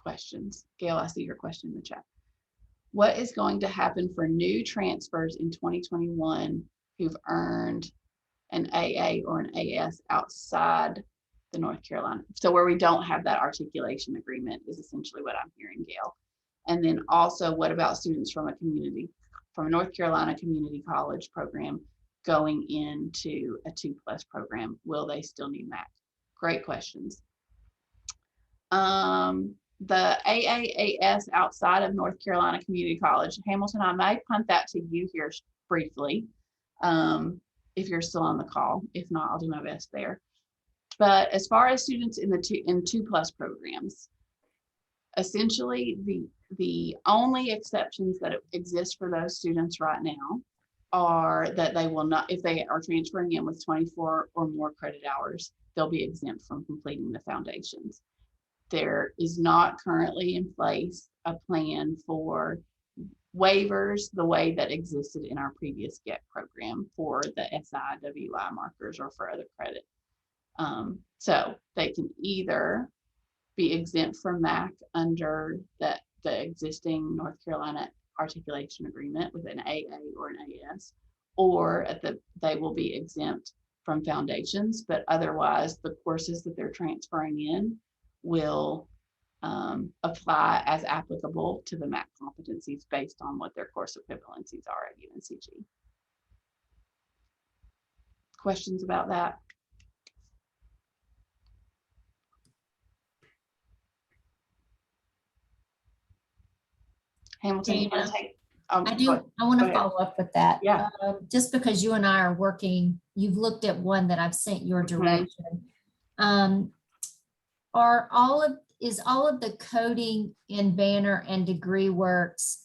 Questions? Gail, I see your question in the chat. What is going to happen for new transfers in 2021 who've earned an AA or an AS outside the North Carolina? So where we don't have that articulation agreement is essentially what I'm hearing, Gail. And then also, what about students from a North Carolina community college program going into a 2+ program? Will they still need MAC? Great questions. The AAAS outside of North Carolina Community College, Hamilton, I may punt that to you here briefly, if you're still on the call. If not, I'll do my best there. But as far as students in the 2+ programs, essentially the only exceptions that exist for those students right now are that they will not, if they are transferring in with 24 or more credit hours, they'll be exempt from completing the foundations. There is not currently in place a plan for waivers the way that existed in our previous GEC program for the SI, WI markers or for other credit. So they can either be exempt from MAC under the existing North Carolina articulation agreement with an AA or an AS, or they will be exempt from foundations, but otherwise the courses that they're transferring in will apply as applicable to the MAC competencies based on what their course equivalencies are at UNCG. Questions about that? Hamilton, you want to take? I want to follow up with that. Yeah. Just because you and I are working, you've looked at one that I've sent your direction. Is all of the coding in Banner and DegreeWorks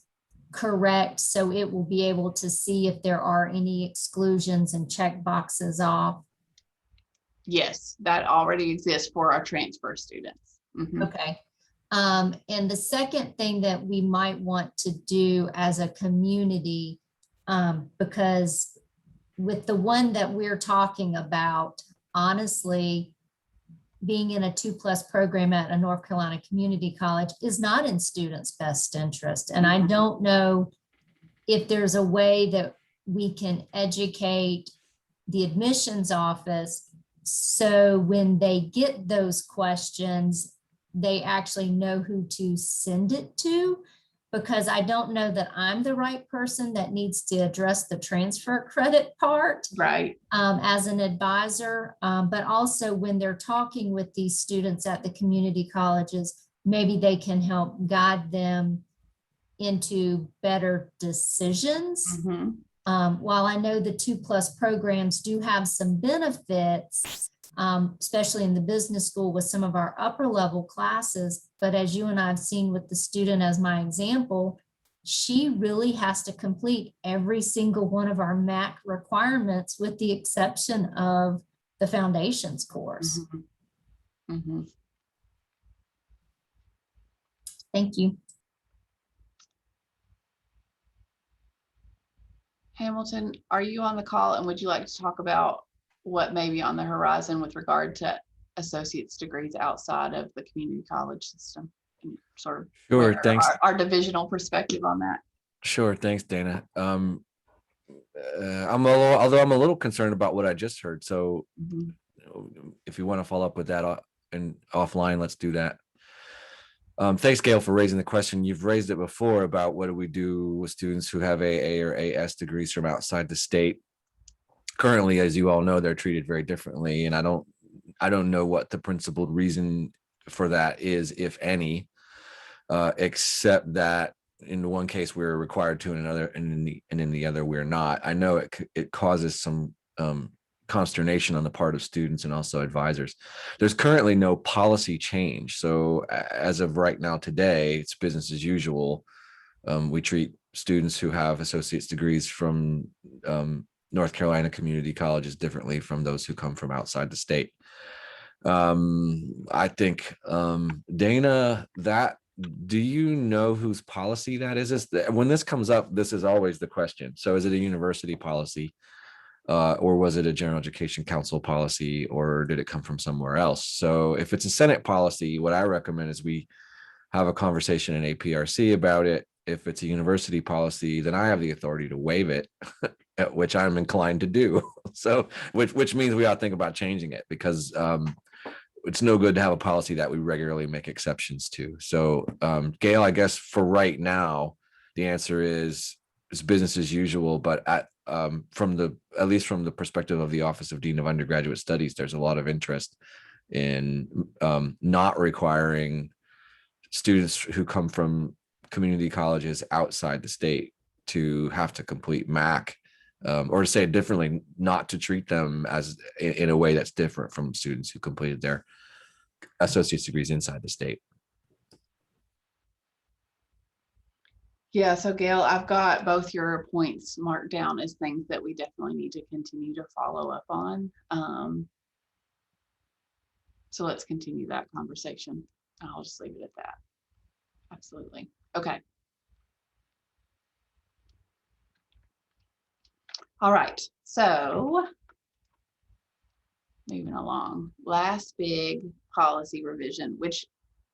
correct? So it will be able to see if there are any exclusions and check boxes off? Yes, that already exists for our transfer students. Okay. And the second thing that we might want to do as a community, because with the one that we're talking about, honestly, being in a 2+ program at a North Carolina community college is not in students' best interest. And I don't know if there's a way that we can educate the admissions office so when they get those questions, they actually know who to send it to, because I don't know that I'm the right person that needs to address the transfer credit part, right? As an advisor, but also when they're talking with these students at the community colleges, maybe they can help guide them into better decisions. Mm-hmm. While I know the 2+ programs do have some benefits, especially in the business school with some of our upper level classes, but as you and I have seen with the student as my example, she really has to complete every single one of our MAC requirements with the exception of the foundations course. Mm-hmm. Mm-hmm. Thank you. Hamilton, are you on the call, and would you like to talk about what may be on the horizon with regard to associate's degrees outside of the community college system? And sort of Sure, thanks. Our divisional perspective on that. Sure, thanks, Dana. Although I'm a little concerned about what I just heard. So if you want to follow up with that and offline, let's do that. Thanks, Gail, for raising the question. You've raised it before about what do we do with students who have AA or AS degrees from outside the state. Currently, as you all know, they're treated very differently, and I don't know what the principled reason for that is, if any, except that in one case we're required to, in another, and in the other we're not. I know it causes some consternation on the part of students and also advisors. There's currently no policy change, so as of right now, today, it's business as usual. We treat students who have associate's degrees from North Carolina community colleges differently from those who come from outside the state. I think, Dana, do you know whose policy that is? When this comes up, this is always the question. So is it a university policy, or was it a general education council policy, or did it come from somewhere else? So if it's a Senate policy, what I recommend is we have a conversation in APRC about it. If it's a university policy, then I have the authority to waive it, which I'm inclined to do. So, which means we ought to think about changing it, because it's no good to have a policy that we regularly make exceptions to. So, Gail, I guess for right now, the answer is it's business as usual. But at least from the perspective of the Office of Dean of Undergraduate Studies, there's a lot of interest in not requiring students who come from community colleges outside the state to have to complete MAC, or to say it differently, not to treat them as in a way that's different from students who completed their associate's degrees inside the state. Yeah, so Gail, I've got both your points marked down as things that we definitely need to continue to follow up on. So let's continue that conversation. I'll just leave it at that. Absolutely. Okay. All right. So moving along, last big policy revision, which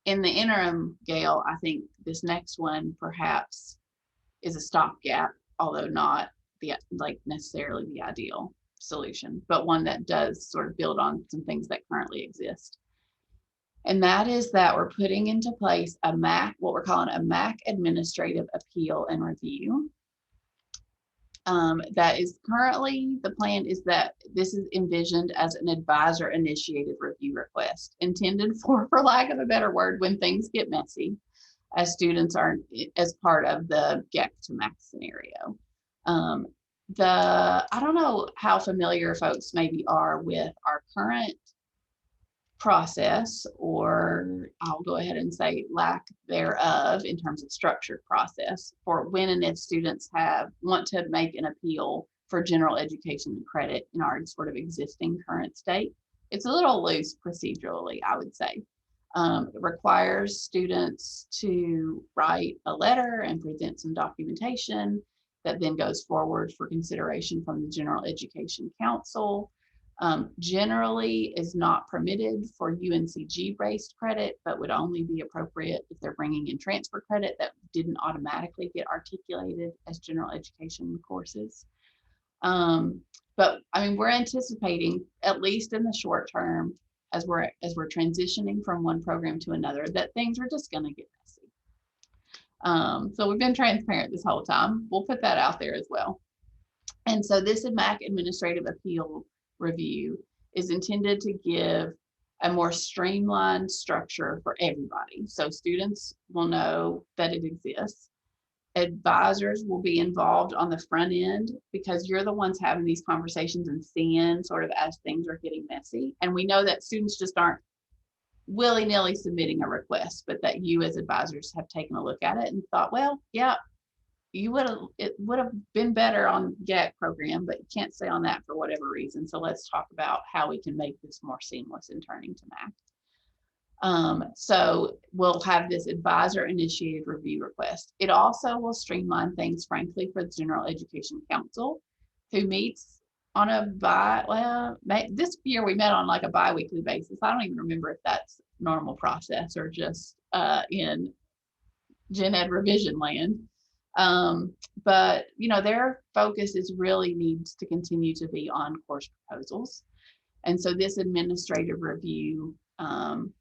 in the interim, Gail, I think this next one perhaps is a stopgap, although not necessarily the ideal solution, but one that does sort of build on some things that currently exist. And that is that we're putting into place a MAC, what we're calling a MAC administrative appeal and review. That is currently, the plan is that this is envisioned as an advisor initiated review request, intended for lack of a better word, when things get messy, as students are as part of the GEC to MAC scenario. I don't know how familiar folks maybe are with our current process, or I'll go ahead and say lack thereof in terms of structured process for when and if students want to make an appeal for general education credit in our sort of existing current state. It's a little loose procedurally, I would say. It requires students to write a letter and present some documentation that then goes forward for consideration from the General Education Council. Generally is not permitted for UNCG-based credit, but would only be appropriate if they're bringing in transfer credit that didn't automatically get articulated as general education courses. But I mean, we're anticipating, at least in the short term, as we're transitioning from one program to another, that things are just going to get messy. So we've been transparent this whole time. We'll put that out there as well. And so this MAC administrative appeal review is intended to give a more streamlined structure for everybody. So students will know that it exists. advisors will be involved on the front end because you're the ones having these conversations and seeing sort of as things are getting messy. And we know that students just aren't willy-nilly submitting a request, but that you as advisors have taken a look at it and thought, well, yeah, it would have been better on GEC program, but you can't stay on that for whatever reason. So let's talk about how we can make this more seamless in turning to MAC. So we'll have this advisor initiated review request. It also will streamline things, frankly, for the General Education Council, who meets on a this year we met on like a bi-weekly basis. I don't even remember if that's normal process or just in Gen Ed revision land. But their focus really needs to continue to be on course proposals. And so this administrative review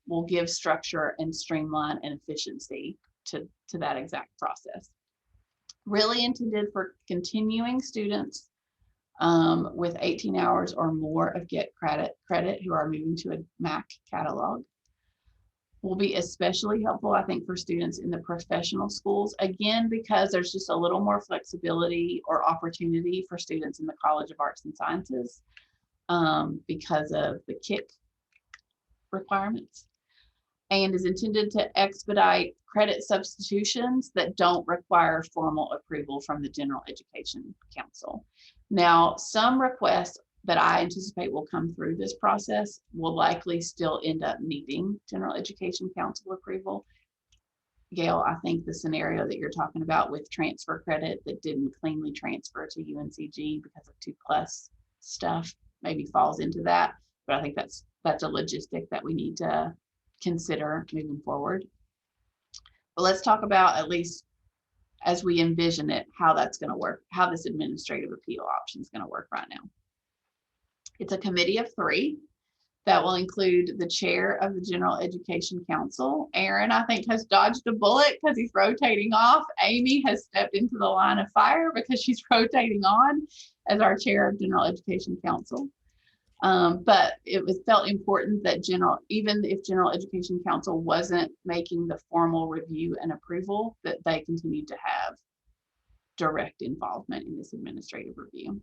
will give structure and streamline and efficiency to that exact process. Really intended for continuing students with 18 hours or more of GET credit who are moving to a MAC catalog. Will be especially helpful, I think, for students in the professional schools, again, because there's just a little more flexibility or opportunity for students in the College of Arts and Sciences because of the KIC requirements, and is intended to expedite credit substitutions that don't require formal approval from the General Education Council. Now, some requests that I anticipate will come through this process will likely still end up needing General Education Council approval. Gail, I think the scenario that you're talking about with transfer credit that didn't cleanly transfer to UNCG because of 2+ stuff maybe falls into that, but I think that's a logistic that we need to consider moving forward. But let's talk about, at least as we envision it, how that's going to work, how this administrative appeal option is going to work right now. It's a committee of 3 that will include the chair of the General Education Council. Aaron, I think, has dodged a bullet because he's rotating off. Amy has stepped into the line of fire because she's rotating on as our chair of General Education Council. But it was felt important that even if General Education Council wasn't making the formal review and approval, that they continued to have direct involvement in this administrative review.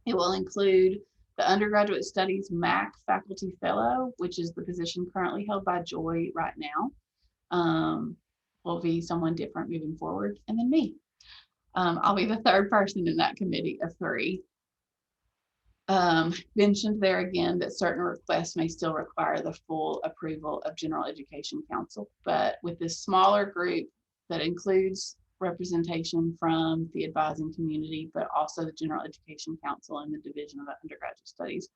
It will include the Undergraduate Studies MAC Faculty Fellow, which is the position currently held by Joy right now. Will be someone different moving forward, and then me. I'll be the 3rd person in that committee of 3. Mentioned there again that certain requests may still require the full approval of General Education Council, but with this smaller group that includes representation from the advising community, but also the General Education Council and the Division of Undergraduate Studies,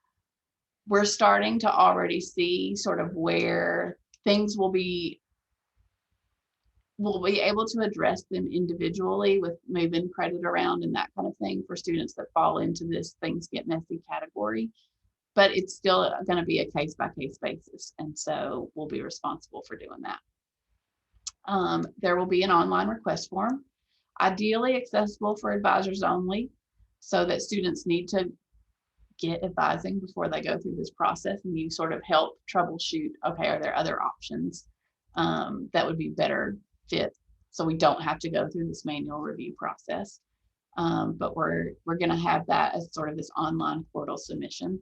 we're starting to already see sort of where things we'll be able to address them individually with moving credit around and that kind of thing for students that fall into this things get messy category. But it's still going to be a case-by-case basis. And so we'll be responsible for doing that. There will be an online request form, ideally accessible for advisors only, so that students need to get advising before they go through this process, and you sort of help troubleshoot, okay, are there other options that would be better fit so we don't have to go through this manual review process. But we're going to have that as sort of this online portal submission.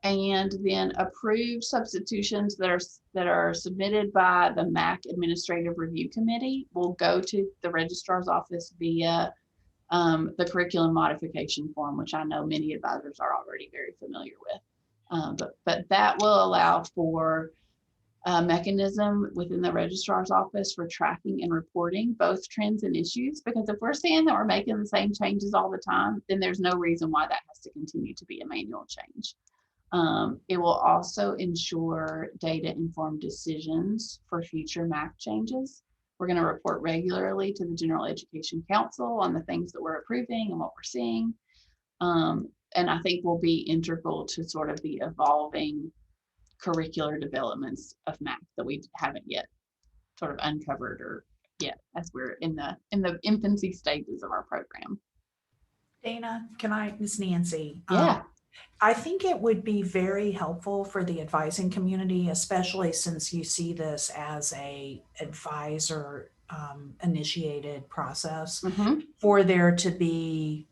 And then approved substitutions that are submitted by the MAC Administrative Review Committee will go to the registrar's office via the curriculum modification form, which I know many advisors are already very familiar with. But that will allow for a mechanism within the registrar's office for tracking and reporting both trends and issues, because if we're seeing that we're making the same changes all the time, then there's no reason why that has to continue to be a manual change. It will also ensure data-informed decisions for future MAC changes. We're going to report regularly to the General Education Council on the things that we're approving and what we're seeing. And I think will be integral to sort of the evolving curricular developments of MAC that we haven't yet sort of uncovered or yet as we're in the infancy stages of our program. Dana, Miss Nancy? Yeah. I think it would be very helpful for the advising community, especially since you see this as a advisor initiated process Mm-hmm. for there to be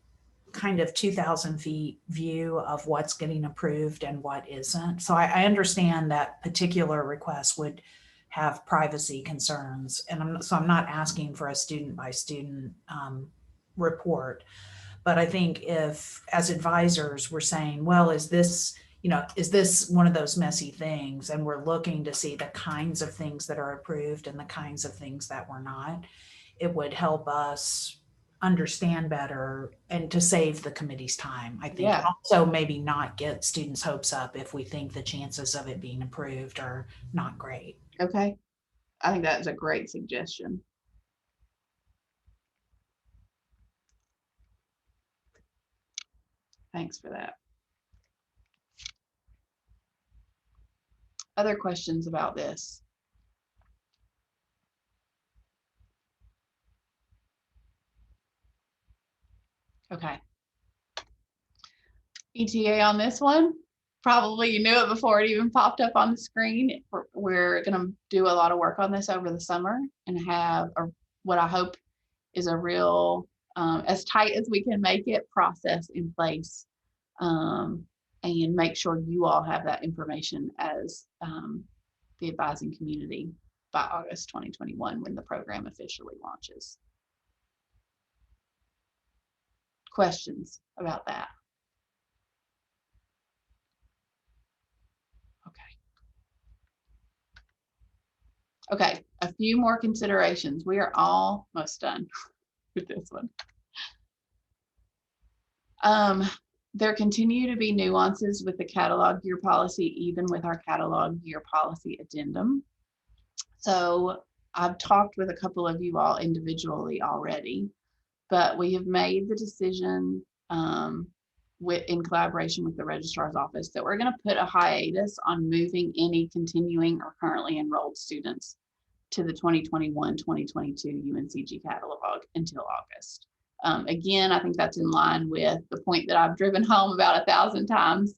kind of 2,000 feet view of what's getting approved and what isn't. So I understand that particular request would have privacy concerns. And I'm not asking for a student by student report. But I think if, as advisors, we're saying, well, is this one of those messy things? And we're looking to see the kinds of things that are approved and the kinds of things that were not. It would help us understand better and to save the committee's time. I think Yeah. also maybe not get students' hopes up if we think the chances of it being approved are not great. Okay. I think that's a great suggestion. Thanks for that. Other questions about this? Okay. ETA on this one, probably you knew it before it even popped up on the screen. We're going to do a lot of work on this over the summer and have what I hope is a real, as tight as we can make it, process in place, and make sure you all have that information as the advising community by August 2021 when the program officially launches. Questions about that? Okay, a few more considerations. We are almost done with this one. There continue to be nuances with the catalog year policy, even with our catalog year policy addendum. So I've talked with a couple of you all individually already, but we have made the decision in collaboration with the registrar's office that we're going to put a hiatus on moving any continuing or currently enrolled students to the 2021-2022 UNCG catalog until August. Again, I think that's in line with the point that I've driven home about 1,000 times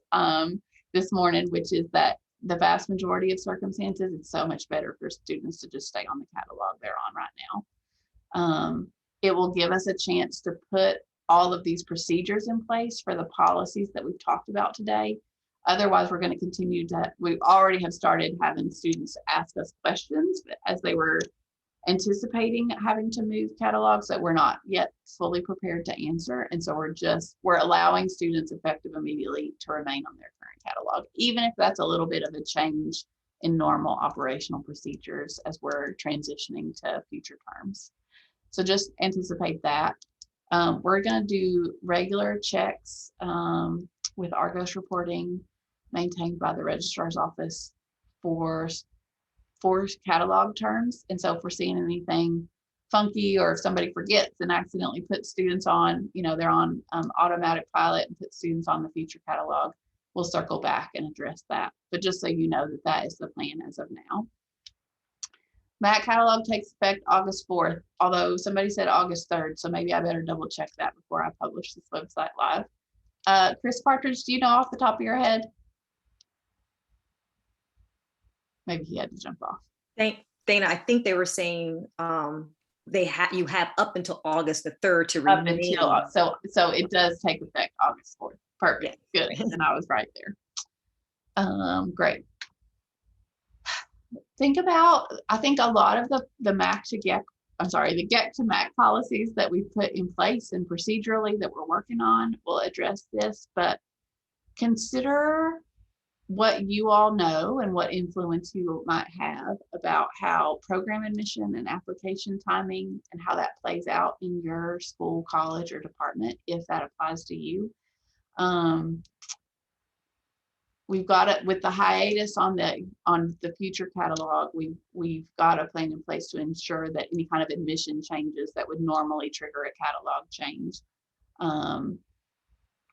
this morning, which is that the vast majority of circumstances, it's so much better for students to just stay on the catalog they're on right now. It will give us a chance to put all of these procedures in place for the policies that we've talked about today. Otherwise, we're going to continue to, we already have started having students ask us questions as they were anticipating having to move catalogs that we're not yet fully prepared to answer. And so we're allowing students effective immediately to remain on their current catalog, even if that's a little bit of a change in normal operational procedures as we're transitioning to future terms. So just anticipate that. We're going to do regular checks with Argos reporting maintained by the registrar's office for catalog terms. And so if we're seeing anything funky, or if somebody forgets and accidentally puts students on, they're on automatic pilot and put students on the future catalog, we'll circle back and address that. But just so you know that that is the plan as of now. MAC catalog takes effect August 4th, although somebody said August 3rd, so maybe I better double check that before I publish this website live. Chris Partridge, do you know off the top of your head? Maybe he had to jump off. Dana, I think they were saying you have up until August the 3rd to remain. So it does take effect August 4th. Perfect. Good. And I was right there. Great. I think a lot of the MAC to GEC, the GEC to MAC policies that we've put in place and procedurally that we're working on will address this, but consider what you all know and what influence you might have about how program admission and application timing and how that plays out in your school, college, or department, if that applies to you. We've got it with the hiatus on the future catalog. We've got a plan in place to ensure that any kind of admission changes that would normally trigger a catalog change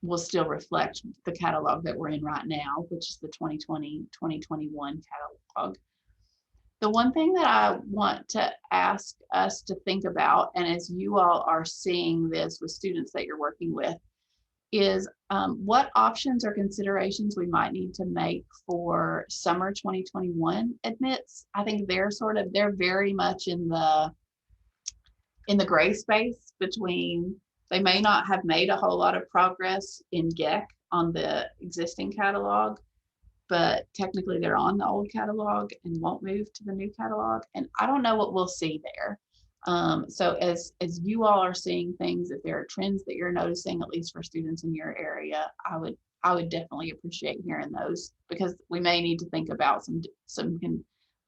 will still reflect the catalog that we're in right now, which is the 2020-2021 catalog. The one thing that I want to ask us to think about, and as you all are seeing this with students that you're working with, is what options or considerations we might need to make for summer 2021 admits. I think they're very much in the in the gray space between, they may not have made a whole lot of progress in GEC on the existing catalog, but technically they're on the old catalog and won't move to the new catalog. And I don't know what we'll see there. So as you all are seeing things, if there are trends that you're noticing, at least for students in your area, I would definitely appreciate hearing those, because we may need to think about some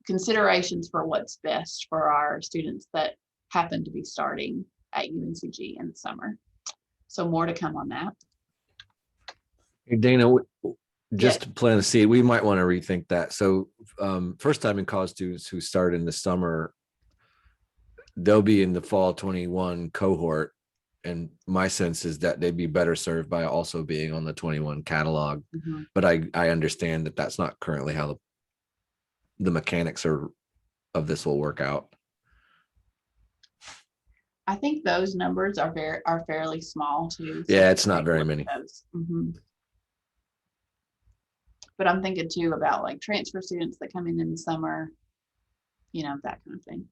considerations for what's best for our students that happen to be starting at UNCG in the summer. So more to come on that. Hey, Dana, just Yes. to plant a seed, we might want to rethink that. So first time in college students who start in the summer, they'll be in the fall 21 cohort. And my sense is that they'd be better served by also being on the 21 catalog. Mm-hmm. But I understand that that's not currently how the mechanics of this will work out. I think those numbers are fairly small too. So yeah, it's not very many. Mm-hmm. But I'm thinking too about like transfer students that come in the summer, you know, that kind of thing.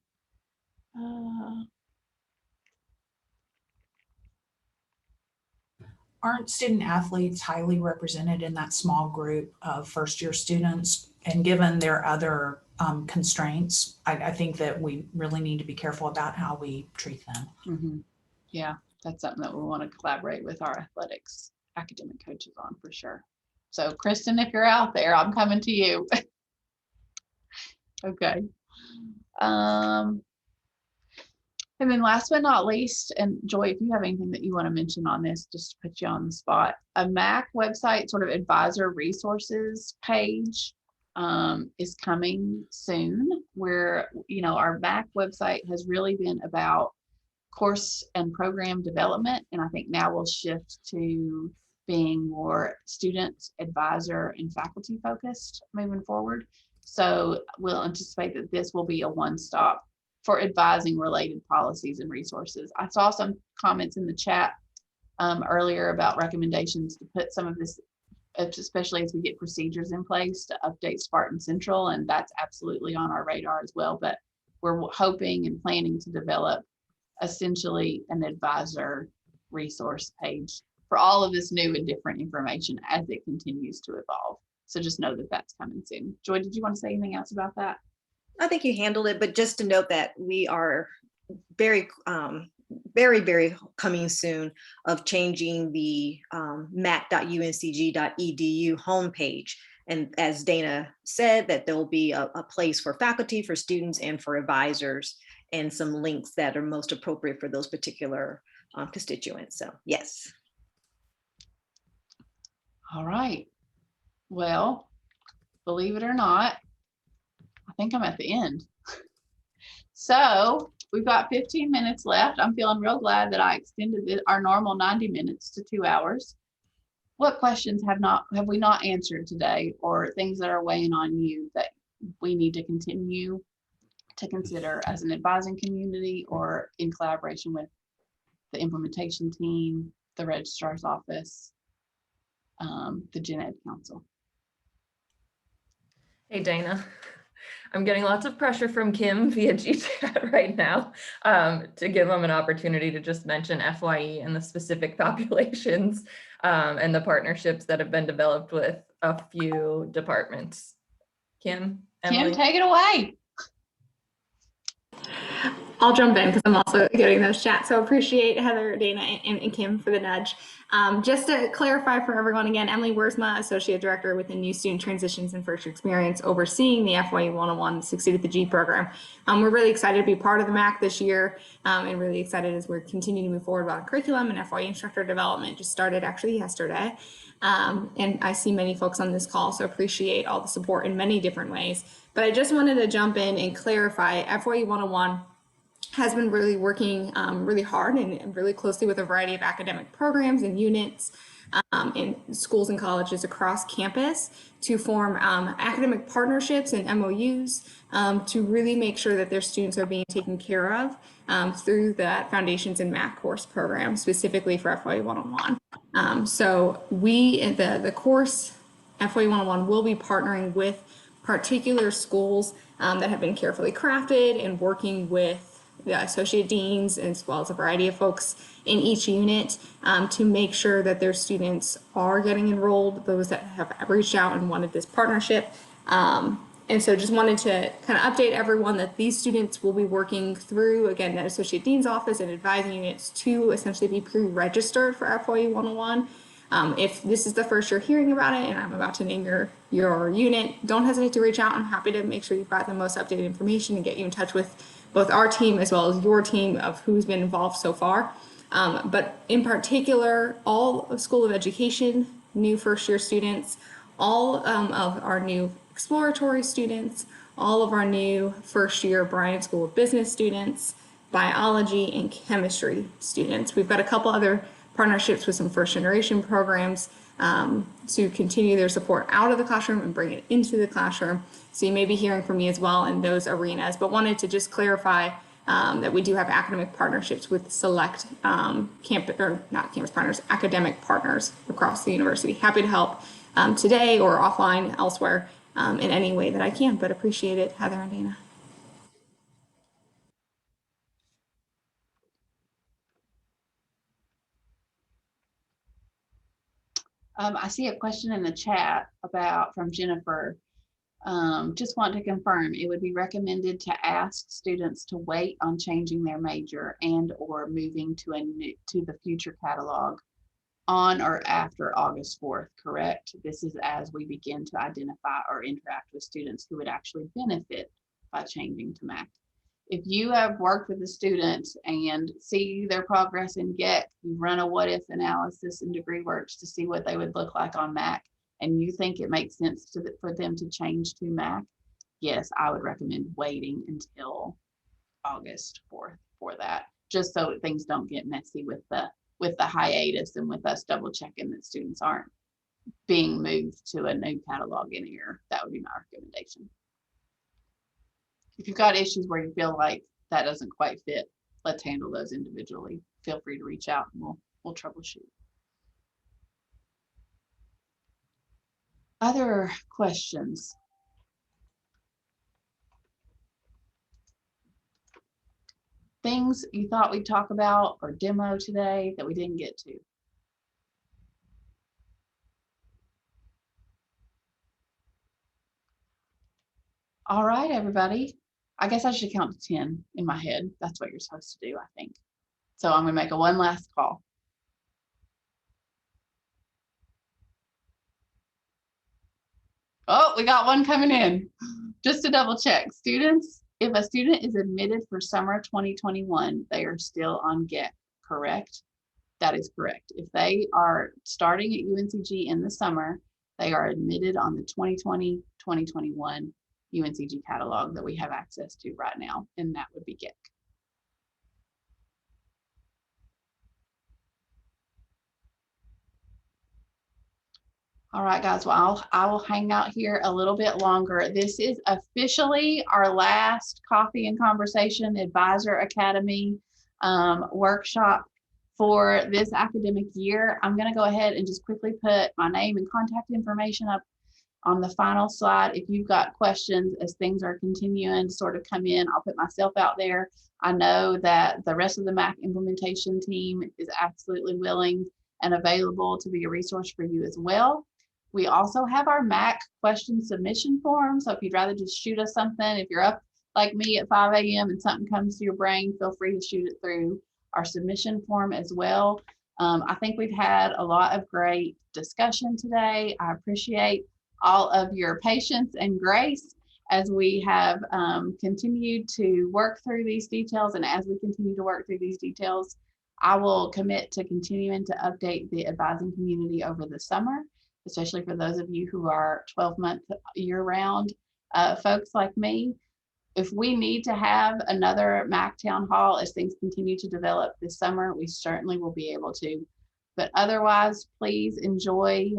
Aren't student athletes highly represented in that small group of first-year students? And given their other constraints, I think that we really need to be careful about how we treat them. Mm-hmm. Yeah, that's something that we want to collaborate with our athletics academic coaches on for sure. So Kristen, if you're out there, I'm coming to you. Okay. And then last but not least, and Joy, if you have anything that you want to mention on this, just to put you on the spot, a MAC website sort of advisor resources page is coming soon, where, you know, our MAC website has really been about course and program development. And I think now we'll shift to being more student, advisor, and faculty focused moving forward. So we'll anticipate that this will be a one-stop for advising related policies and resources. I saw some comments in the chat earlier about recommendations to put some of this, especially as we get procedures in place, to update Spartan Central, and that's absolutely on our radar as well. But we're hoping and planning to develop essentially an advisor resource page for all of this new and different information as it continues to evolve. So just know that that's coming soon. Joy, did you want to say anything else about that? I think you handled it, but just to note that we are very, very coming soon of changing the mac.uncg.edu homepage. And as Dana said, that there'll be a place for faculty, for students, and for advisors, and some links that are most appropriate for those particular constituents. So yes. All right. Well, believe it or not, I think I'm at the end. So we've got 15 minutes left. I'm feeling real glad that I extended our normal 90 minutes to 2 hours. What questions have we not answered today, or things that are weighing on you that we need to continue to consider as an advising community or in collaboration with the implementation team, the registrar's office, the Gen Ed Council? Hey, Dana. I'm getting lots of pressure from Kim via GChat right now to give them an opportunity to just mention FYE and the specific populations and the partnerships that have been developed with a few departments. Kim, Emily? Kim, take it away. I'll jump in because I'm also getting those chats. So appreciate Heather, Dana, and Kim for the nudge. Just to clarify for everyone again, Emily Wiersma, Associate Director within New Student Transitions and First Year Experience, overseeing the FYE 101 Succeed at the G program. We're really excited to be part of the MAC this year, and really excited as we're continuing to move forward about curriculum and FYE instructor development. Just started actually yesterday. And I see many folks on this call, so appreciate all the support in many different ways. But I just wanted to jump in and clarify FYE 101 has been really working really hard and really closely with a variety of academic programs and units in schools and colleges across campus to form academic partnerships and MOUs to really make sure that their students are being taken care of through that Foundations in Math course program, specifically for FYE 101. So we, the course FYE 101 will be partnering with particular schools that have been carefully crafted and working with the associate deans, as well as a variety of folks in each unit, to make sure that their students are getting enrolled, those that have reached out and wanted this partnership. And so just wanted to kind of update everyone that these students will be working through, again, that associate dean's office and advising units to essentially be pre-registered for FYE 101. If this is the first you're hearing about it and I'm about to name your unit, don't hesitate to reach out. I'm happy to make sure you've got the most updated information and get you in touch with both our team as well as your team of who's been involved so far. But in particular, all of School of Education, new first year students, all of our new exploratory students, all of our new first year Bryan School of Business students, biology and chemistry students. We've got a couple other partnerships with some first generation programs to continue their support out of the classroom and bring it into the classroom. So you may be hearing from me as well in those arenas, but wanted to just clarify that we do have academic partnerships with select academic partners across the university. Happy to help today or offline elsewhere in any way that I can, but appreciate it, Heather and Dana. I see a question in the chat from Jennifer. Just want to confirm, it would be recommended to ask students to wait on changing their major and or moving to the future catalog on or after August 4th, correct? This is as we begin to identify or interact with students who would actually benefit by changing to MAC. If you have worked with the students and see their progress in GEC, you run a what if analysis in DegreeWorks to see what they would look like on MAC, and you think it makes sense for them to change to MAC, yes, I would recommend waiting until August 4th for that, just so things don't get messy with the hiatus and with us double checking that students aren't being moved to a new catalog in a year. That would be my recommendation. If you've got issues where you feel like that doesn't quite fit, let's handle those individually. Feel free to reach out and we'll troubleshoot. Other questions? Things you thought we'd talk about or demo today that we didn't get to? All right, everybody. I guess I should count to 10 in my head. That's what you're supposed to do, I think. So I'm gonna make one last call. Oh, we got one coming in. Just to double check, students, if a student is admitted for summer 2021, they are still on GEC, correct? That is correct. If they are starting at UNCG in the summer, they are admitted on the 2020-2021 UNCG catalog that we have access to right now, and that would be GEC. All right, guys, well, I will hang out here a little bit longer. This is officially our last Coffee and Conversation Advisor Academy workshop for this academic year. I'm going to go ahead and just quickly put my name and contact information up on the final slide. If you've got questions as things are continuing to sort of come in, I'll put myself out there. I know that the rest of the MAC implementation team is absolutely willing and available to be a resource for you as well. We also have our MAC question submission form. So if you'd rather just shoot us something, if you're up like me at 5 a.m. and something comes to your brain, feel free to shoot it through our submission form as well. I think we've had a lot of great discussion today. I appreciate all of your patience and grace as we have continued to work through these details. And as we continue to work through these details, I will commit to continuing to update the advising community over the summer, especially for those of you who are 12-month year-round folks like me. If we need to have another MAC Town Hall as things continue to develop this summer, we certainly will be able to. But otherwise, please enjoy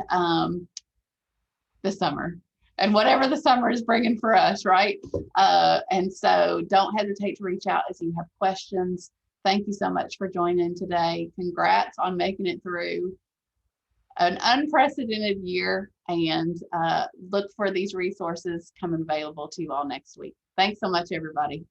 the summer and whatever the summer is bringing for us, right? And so don't hesitate to reach out if you have questions. Thank you so much for joining today. Congrats on making it through an unprecedented year, and look for these resources coming available to you all next week. Thanks so much, everybody.